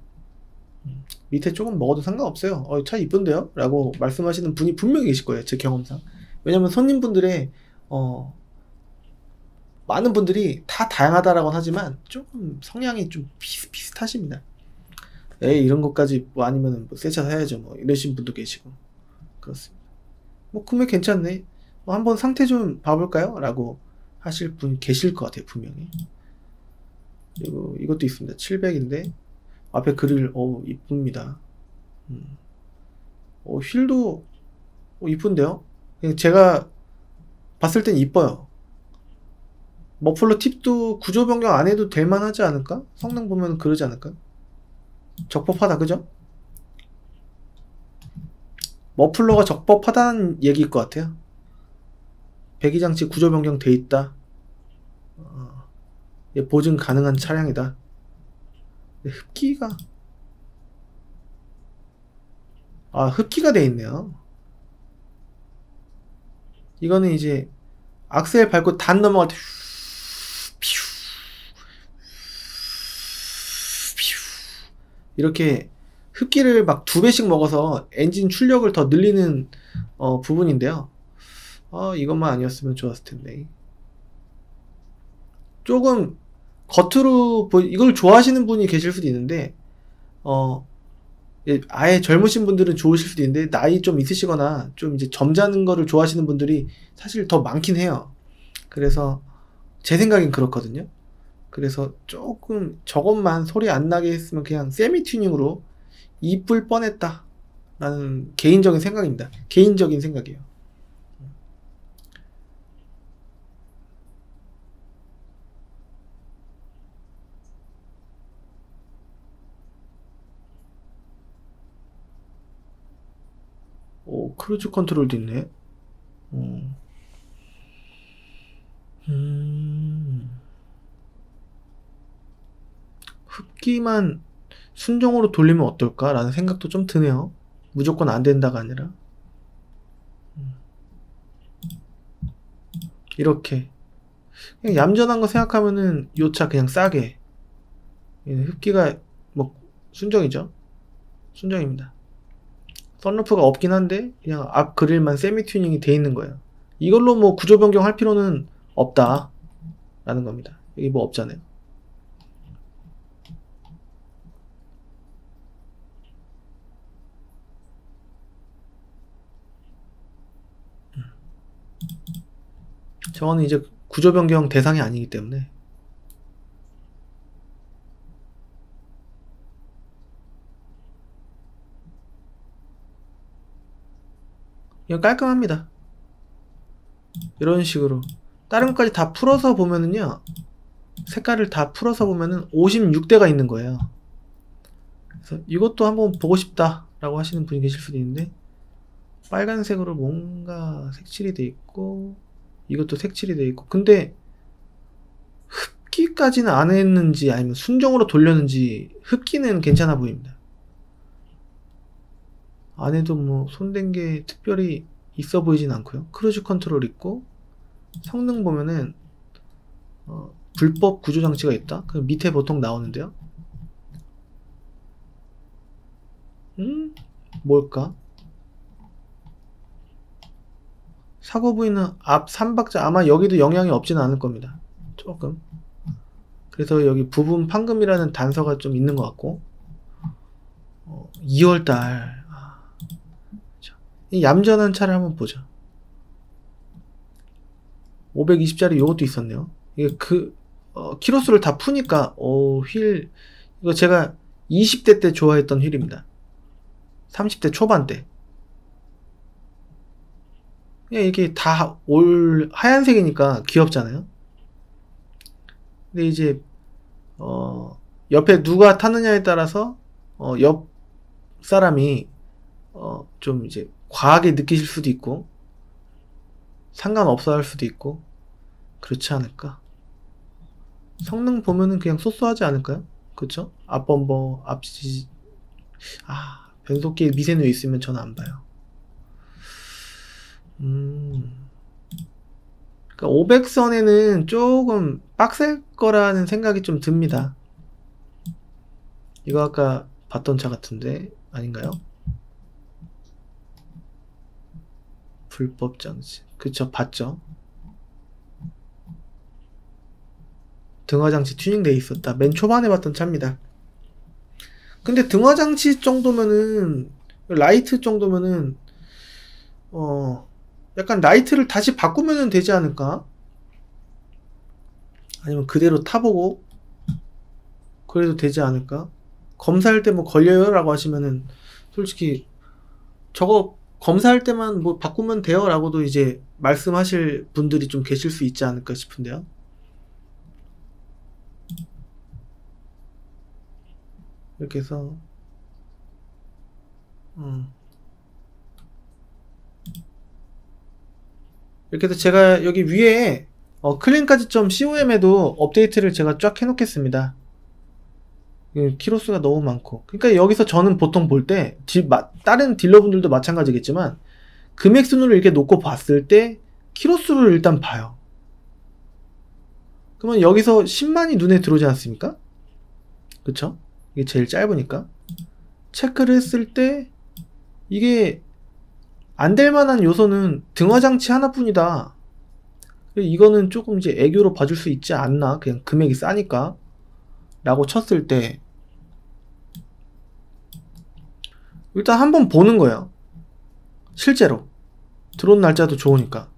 밑에 조금 먹어도 상관없어요. 차 이쁜데요? 라고 말씀하시는 분이 분명히 계실 거예요. 제 경험상. 왜냐면 손님분들의 많은 분들이 다 다양하다라고 하지만 조금 성향이 좀 비슷하십니다. 에이 이런 것까지 뭐 아니면은 뭐 새 차 사야죠 뭐 이러신 분도 계시고 그렇습니다. 뭐 구매 괜찮네, 한번 상태 좀 봐볼까요? 라고 하실 분 계실 것 같아요 분명히. 그리고 이것도 있습니다. 700인데 앞에 그릴 이쁩니다. 휠도 이쁜데요? 제가 봤을 땐 이뻐요. 머플러 팁도 구조 변경 안 해도 될 만하지 않을까? 성능 보면 그러지 않을까? 적법하다, 그죠? 머플러가 적법하다는 얘기일 것 같아요. 배기장치 구조 변경 돼 있다. 보증 가능한 차량이다. 흡기가 흡기가 돼 있네요. 이거는 이제 악셀 밟고 단 넘어갈 때 이렇게 흡기를 막 2배씩 먹어서 엔진 출력을 더 늘리는 부분인데요. 이것만 아니었으면 좋았을 텐데. 조금 겉으로 이걸 좋아하시는 분이 계실 수도 있는데 아예 젊으신 분들은 좋으실 수도 있는데 나이 좀 있으시거나 좀 이제 점잖은 거를 좋아하시는 분들이 사실 더 많긴 해요. 그래서 제 생각엔 그렇거든요. 그래서 조금 저것만 소리 안 나게 했으면 그냥 세미 튜닝으로 이쁠 뻔했다 라는 개인적인 생각입니다. 개인적인 생각이에요. 크루즈 컨트롤도 있네. 흡기만 순정으로 돌리면 어떨까? 라는 생각도 좀 드네요. 무조건 안 된다가 아니라. 이렇게. 그냥 얌전한 거 생각하면은 요 차 그냥 싸게. 흡기가 뭐 순정이죠. 순정입니다. 썬루프가 없긴 한데 그냥 앞 그릴만 세미 튜닝이 돼 있는 거예요. 이걸로 뭐 구조 변경할 필요는 없다 라는 겁니다. 이게 뭐 없잖아요. 저거는 이제 구조 변경 대상이 아니기 때문에. 이건 깔끔합니다. 이런 식으로 다른 것까지 다 풀어서 보면은요, 색깔을 다 풀어서 보면은 56대가 있는 거예요. 그래서 이것도 한번 보고 싶다 라고 하시는 분이 계실 수도 있는데, 빨간색으로 뭔가 색칠이 돼 있고, 이것도 색칠이 돼 있고, 근데 흡기까지는 안 했는지 아니면 순정으로 돌렸는지 흡기는 괜찮아 보입니다. 안에도 뭐 손댄 게 특별히 있어 보이진 않고요. 크루즈 컨트롤 있고, 성능 보면은 불법 구조 장치가 있다. 그 밑에 보통 나오는데요. 뭘까? 사고 부위는 앞 3박자, 아마 여기도 영향이 없지는 않을 겁니다. 조금. 그래서 여기 부분 판금이라는 단서가 좀 있는 것 같고, 2월달 이 얌전한 차를 한번 보자. 520짜리 요것도 있었네요. 이게 키로수를 다 푸니까 휠 이거 제가 20대 때 좋아했던 휠입니다. 30대 초반 때. 그냥 이게 다 올 하얀색이니까 귀엽잖아요. 근데 이제 옆에 누가 타느냐에 따라서 옆 사람이 좀 이제 과하게 느끼실 수도 있고 상관없어 할 수도 있고 그렇지 않을까. 성능 보면은 그냥 쏘쏘하지 않을까요? 그쵸? 앞범버, 앞지, 변속기에 미세누 있으면 저는 안 봐요. 그러니까 500선에는 조금 빡셀 거라는 생각이 좀 듭니다. 이거 아까 봤던 차 같은데 아닌가요? 불법 장치. 그쵸, 봤죠? 등화장치 튜닝되어 있었다. 맨 초반에 봤던 차입니다. 근데 등화장치 정도면은, 라이트 정도면은, 약간 라이트를 다시 바꾸면 되지 않을까? 아니면 그대로 타보고, 그래도 되지 않을까? 검사할 때 뭐 걸려요? 라고 하시면은, 솔직히, 저거 검사할 때만 뭐 바꾸면 돼요? 라고도 이제 말씀하실 분들이 좀 계실 수 있지 않을까 싶은데요. 이렇게 해서 이렇게 해서 제가 여기 위에 clean.com에도 업데이트를 제가 쫙 해놓겠습니다. 키로수가 너무 많고, 그러니까 여기서 저는 보통 볼 때 다른 딜러분들도 마찬가지겠지만 금액 순으로 이렇게 놓고 봤을 때 키로수를 일단 봐요. 그러면 여기서 10만이 눈에 들어오지 않습니까? 그쵸? 이게 제일 짧으니까 체크를 했을 때 이게 안 될 만한 요소는 등화장치 하나뿐이다. 이거는 조금 이제 애교로 봐줄 수 있지 않나, 그냥 금액이 싸니까 라고 쳤을 때 일단 한번 보는 거예요. 실제로 들어온 날짜도 좋으니까.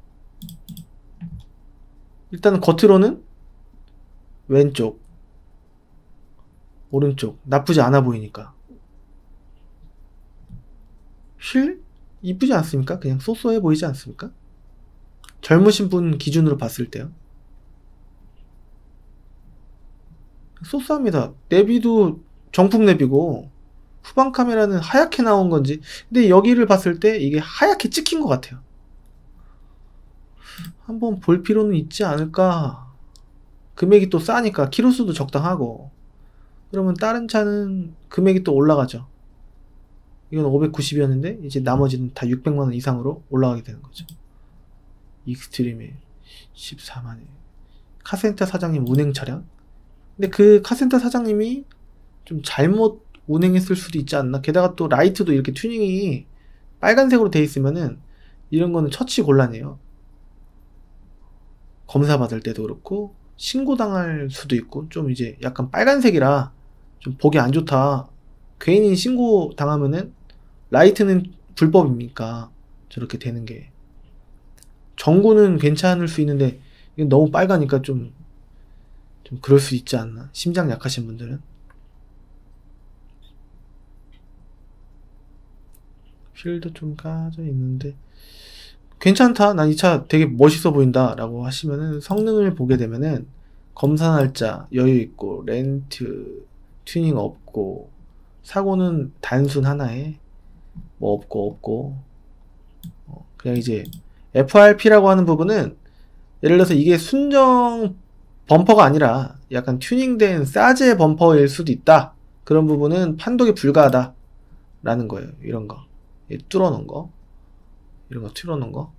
일단 겉으로는 왼쪽, 오른쪽 나쁘지 않아 보이니까. 휠? 이쁘지 않습니까? 그냥 쏘쏘해 보이지 않습니까? 젊으신 분 기준으로 봤을 때요. 쏘쏘합니다. 내비도 정품 내비고 후방 카메라는 하얗게 나온 건지, 근데 여기를 봤을 때 이게 하얗게 찍힌 것 같아요. 한번 볼 필요는 있지 않을까. 금액이 또 싸니까 키로수도 적당하고, 그러면 다른 차는 금액이 또 올라가죠. 이건 590이었는데 이제 나머지는 다 600만원 이상으로 올라가게 되는 거죠. 익스트림에 14만원. 카센터 사장님 운행 차량. 근데 그 카센터 사장님이 좀 잘못 운행했을 수도 있지 않나. 게다가 또 라이트도 이렇게 튜닝이 빨간색으로 돼 있으면은 이런 거는 처치 곤란해요. 검사 받을 때도 그렇고 신고당할 수도 있고, 좀 이제 약간 빨간색이라 좀 보기 안 좋다, 괜히 신고 당하면은 라이트는 불법입니까? 저렇게 되는 게. 전구는 괜찮을 수 있는데 이건 너무 빨가니까 좀 그럴 수 있지 않나? 심장 약하신 분들은. 휠도 좀 까져 있는데 괜찮다. 난 이 차 되게 멋있어 보인다 라고 하시면은 성능을 보게 되면은 검사 날짜 여유 있고, 렌트 튜닝 없고, 사고는 단순 하나에 뭐 없고 그냥 이제 FRP라고 하는 부분은 예를 들어서 이게 순정 범퍼가 아니라 약간 튜닝된 싸제 범퍼일 수도 있다. 그런 부분은 판독이 불가하다 라는 거예요. 이런 거 뚫어놓은 거, 이런 거 뚫어놓은 거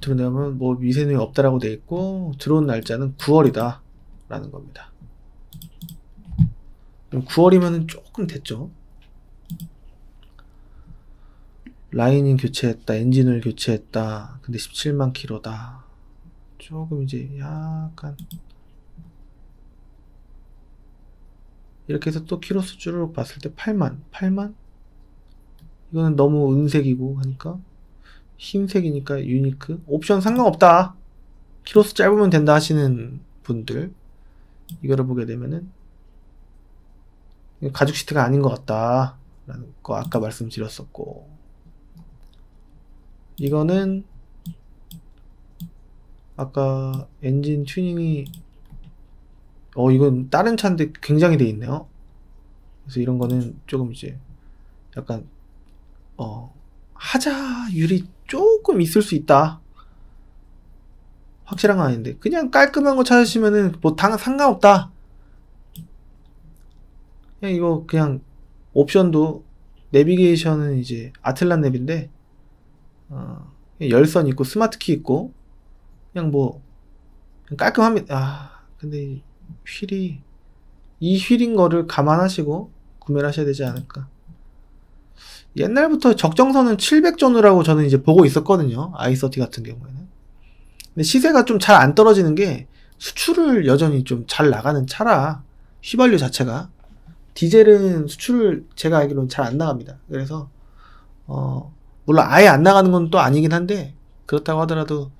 들어오면 뭐 미세누이 없다라고 돼 있고, 들어온 날짜는 9월이다 라는 겁니다. 9월이면은 조금 됐죠. 라이닝 교체했다, 엔진을 교체했다. 근데 17만 킬로다. 조금 이제 약간 이렇게 해서 또 키로 수주를 봤을 때 8만? 이거는 너무 은색이고 하니까 흰색이니까 유니크. 옵션 상관없다, 키로수 짧으면 된다 하시는 분들, 이거를 보게 되면은 가죽 시트가 아닌 것 같다 라는 거 아까 말씀드렸었고, 이거는 아까 엔진 튜닝이 이건 다른 차인데 굉장히 돼 있네요. 그래서 이런 거는 조금 이제 약간 하자율이 조금 있을 수 있다. 확실한 건 아닌데 그냥 깔끔한 거 찾으시면은 뭐 상관없다. 그냥 이거 그냥 옵션도 내비게이션은 이제 아틀란 냅인데 열선 있고 스마트 키 있고 그냥 뭐 깔끔합니다. 근데 이 휠인 거를 감안하시고 구매를 하셔야 되지 않을까. 옛날부터 적정선은 700전후라고 저는 이제 보고 있었거든요, i30 같은 경우에는. 근데 시세가 좀 잘 안 떨어지는 게 수출을 여전히 좀 잘 나가는 차라, 휘발유 자체가. 디젤은 수출을 제가 알기로는 잘 안 나갑니다. 그래서 물론 아예 안 나가는 건 또 아니긴 한데, 그렇다고 하더라도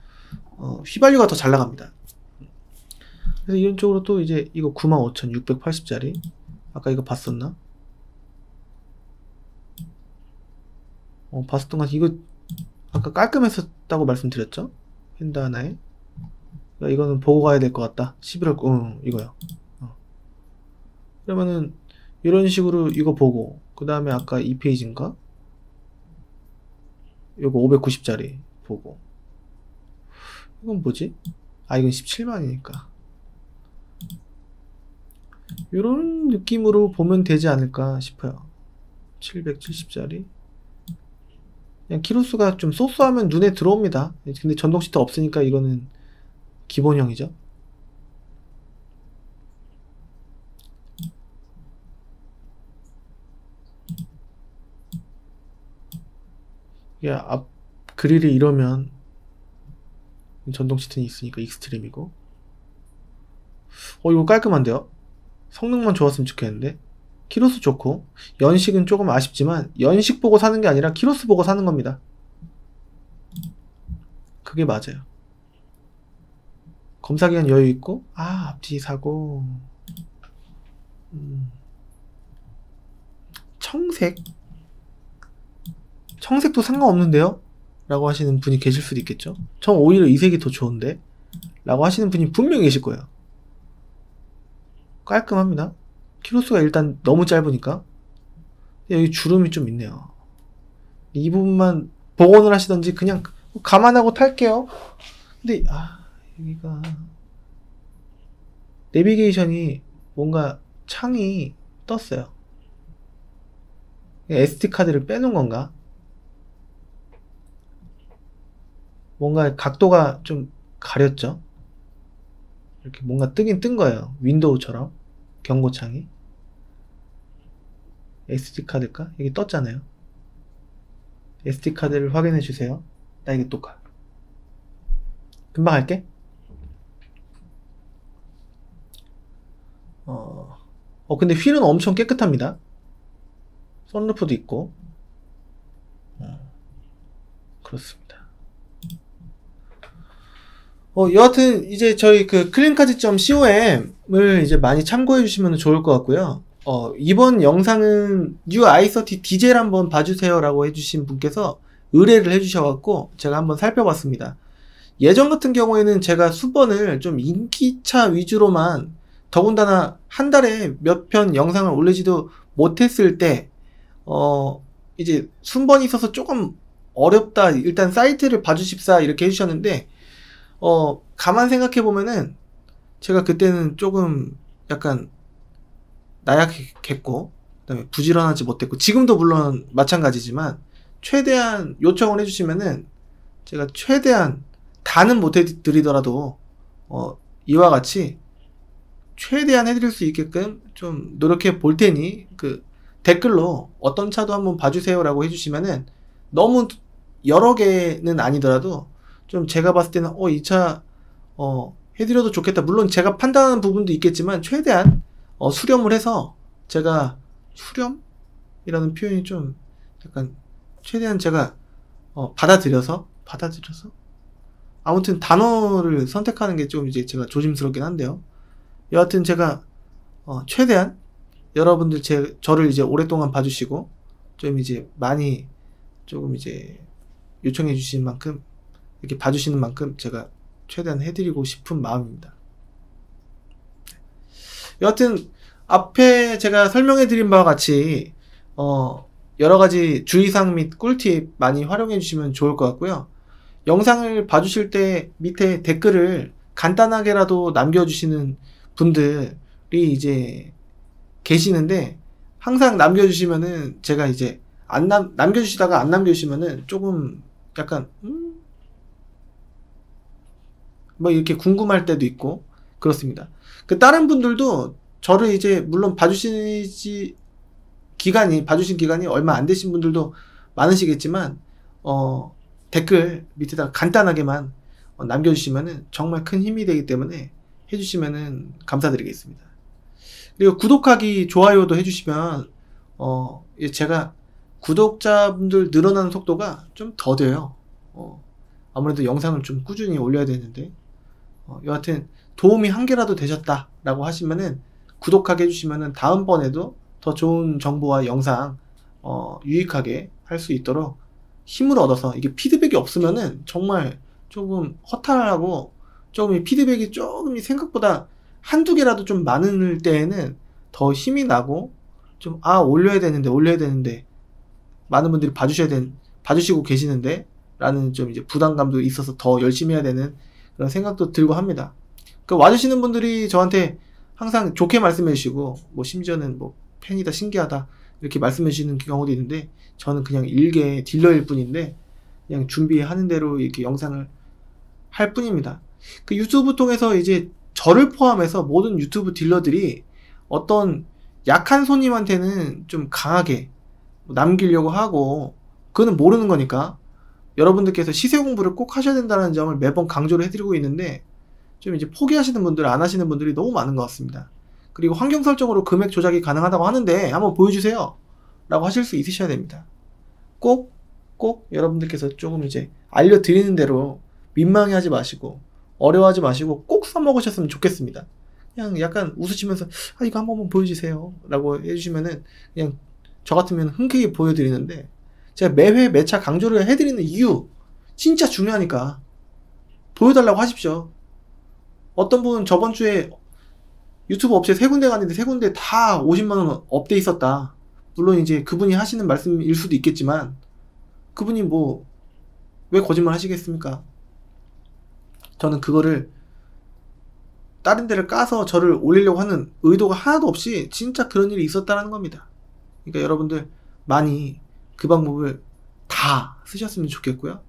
휘발유가 더 잘 나갑니다. 그래서 이런 쪽으로 또 이제 이거 95,680짜리 아까 이거 봤었나? 봤었던 것 같아. 이거 아까 깔끔했었다고 말씀드렸죠? 휀다 하나에. 이거는 보고 가야 될 것 같다. 11월 이거요. 그러면은 이런 식으로 이거 보고, 그 다음에 아까 2페이지인가? 이거 590짜리 보고, 이건 뭐지? 이건 17만이니까 이런 느낌으로 보면 되지 않을까 싶어요. 770짜리 그냥 키로수가 좀 소소하면 눈에 들어옵니다. 근데 전동 시트 없으니까 이거는 기본형이죠. 야, 앞 그릴이 이러면 전동 시트는 있으니까 익스트림이고. 이거 깔끔한데요? 성능만 좋았으면 좋겠는데. 키로수 좋고, 연식은 조금 아쉽지만 연식 보고 사는 게 아니라 키로수 보고 사는 겁니다. 그게 맞아요. 검사기간 여유 있고, 앞뒤 사고. 청색도 상관없는데요? 라고 하시는 분이 계실 수도 있겠죠. 전 오히려 이 색이 더 좋은데? 라고 하시는 분이 분명히 계실 거예요. 깔끔합니다. 키로수가 일단 너무 짧으니까. 여기 주름이 좀 있네요. 이 부분만 복원을 하시던지 그냥 감안하고 탈게요. 근데 여기가 내비게이션이 뭔가 창이 떴어요. SD카드를 빼놓은 건가? 뭔가 각도가 좀 가렸죠? 이렇게 뭔가 뜨긴 뜬 거예요. 윈도우처럼. 경고창이. SD카드일까? 이게 떴잖아요. SD카드를 확인해 주세요. 나 이게 또 가. 금방 할게. 근데 휠은 엄청 깨끗합니다. 선루프도 있고. 그렇습니다. 여하튼 이제 저희 그 cleancards.com을 이제 많이 참고해 주시면 좋을 것 같고요. 이번 영상은 new i30 디젤 한번 봐주세요 라고 해주신 분께서 의뢰를 해주셔갖고 제가 한번 살펴봤습니다. 예전 같은 경우에는 제가 수번을 좀 인기차 위주로만, 더군다나 한 달에 몇 편 영상을 올리지도 못했을 때 이제 순번이 있어서 조금 어렵다, 일단 사이트를 봐주십사 이렇게 해주셨는데, 가만 생각해보면은 제가 그때는 조금 약간 나약했고, 그다음에 부지런하지 못했고, 지금도 물론 마찬가지지만 최대한 요청을 해주시면은 제가 최대한 다는 못 해드리더라도 이와 같이 최대한 해드릴 수 있게끔 좀 노력해 볼 테니, 그 댓글로 어떤 차도 한번 봐주세요 라고 해주시면은, 너무 여러 개는 아니더라도 좀 제가 봤을 때는 이 차 해드려도 좋겠다, 물론 제가 판단하는 부분도 있겠지만 최대한 수렴을 해서, 제가 수렴이라는 표현이 좀 약간, 최대한 제가 받아들여서 아무튼 단어를 선택하는 게 좀 이제 제가 조심스럽긴 한데요. 여하튼 제가 최대한 여러분들 저를 이제 오랫동안 봐주시고 좀 이제 많이 조금 이제 요청해 주신 만큼, 이렇게 봐주시는 만큼 제가 최대한 해드리고 싶은 마음입니다. 여하튼 앞에 제가 설명해 드린 바와 같이 여러가지 주의사항 및 꿀팁 많이 활용해 주시면 좋을 것 같고요. 영상을 봐주실 때 밑에 댓글을 간단하게라도 남겨주시는 분들이 이제 계시는데, 항상 남겨주시면은 제가 이제 남겨주시다가 안 남겨주시면은 조금 약간 뭐 이렇게 궁금할 때도 있고 그렇습니다. 그 다른 분들도 저를 이제 물론 봐주신 기간이 얼마 안 되신 분들도 많으시겠지만 댓글 밑에다가 간단하게만 남겨주시면은 정말 큰 힘이 되기 때문에 해주시면은 감사드리겠습니다. 그리고 구독하기, 좋아요도 해주시면 제가 구독자분들 늘어나는 속도가 좀 더뎌요. 아무래도 영상을 좀 꾸준히 올려야 되는데, 여하튼 도움이 한 개라도 되셨다 라고 하시면은 구독하게 해주시면은 다음번에도 더 좋은 정보와 영상 유익하게 할 수 있도록 힘을 얻어서, 이게 피드백이 없으면은 정말 조금 허탈하고, 조금 이 피드백이 조금 생각보다 한두 개라도 좀 많을 때에는 더 힘이 나고, 좀 올려야 되는데 많은 분들이 봐주시고 계시는데 라는 좀 이제 부담감도 있어서 더 열심히 해야 되는 그런 생각도 들고 합니다. 그 와주시는 분들이 저한테 항상 좋게 말씀해 주시고, 뭐 심지어는 뭐 팬이다, 신기하다 이렇게 말씀해 주시는 경우도 있는데, 저는 그냥 일개 딜러일 뿐인데 그냥 준비하는 대로 이렇게 영상을 할 뿐입니다. 그 유튜브 통해서 이제 저를 포함해서 모든 유튜브 딜러들이 어떤 약한 손님한테는 좀 강하게 남기려고 하고, 그거는 모르는 거니까 여러분들께서 시세 공부를 꼭 하셔야 된다는 점을 매번 강조를 해드리고 있는데, 좀 이제 포기하시는 분들, 안 하시는 분들이 너무 많은 것 같습니다. 그리고 환경 설정으로 금액 조작이 가능하다고 하는데 한번 보여주세요 라고 하실 수 있으셔야 됩니다. 꼭 여러분들께서 조금 이제 알려드리는 대로 민망해 하지 마시고 어려워하지 마시고 꼭 써먹으셨으면 좋겠습니다. 그냥 약간 웃으시면서 이거 한 번만 보여주세요 라고 해주시면은 그냥 저 같으면 흔쾌히 보여드리는데, 제가 매회 매차 강조를 해드리는 이유, 진짜 중요하니까 보여달라고 하십시오. 어떤 분은 저번 주에 유튜브 업체 3군데 갔는데 3군데 다 50만원 업돼 있었다. 물론 이제 그분이 하시는 말씀일 수도 있겠지만, 그분이 뭐 왜 거짓말 하시겠습니까? 저는 그거를 다른 데를 까서 저를 올리려고 하는 의도가 하나도 없이 진짜 그런 일이 있었다는 겁니다. 그러니까 여러분들 많이 그 방법을 다 쓰셨으면 좋겠고요.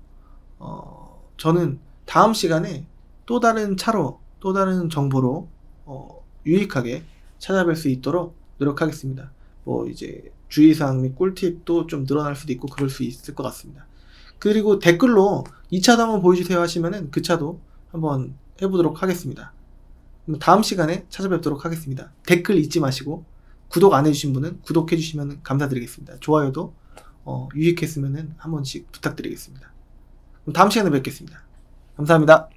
저는 다음 시간에 또 다른 차로, 또 다른 정보로 유익하게 찾아뵐 수 있도록 노력하겠습니다. 뭐 이제 주의사항 및 꿀팁도 좀 늘어날 수도 있고 그럴 수 있을 것 같습니다. 그리고 댓글로 이 차도 한번 보여주세요 하시면은 그 차도 한번 해보도록 하겠습니다. 다음 시간에 찾아뵙도록 하겠습니다. 댓글 잊지 마시고 구독 안 해주신 분은 구독해 주시면 감사드리겠습니다. 좋아요도 유익했으면 한 번씩 부탁드리겠습니다. 그럼 다음 시간에 뵙겠습니다. 감사합니다.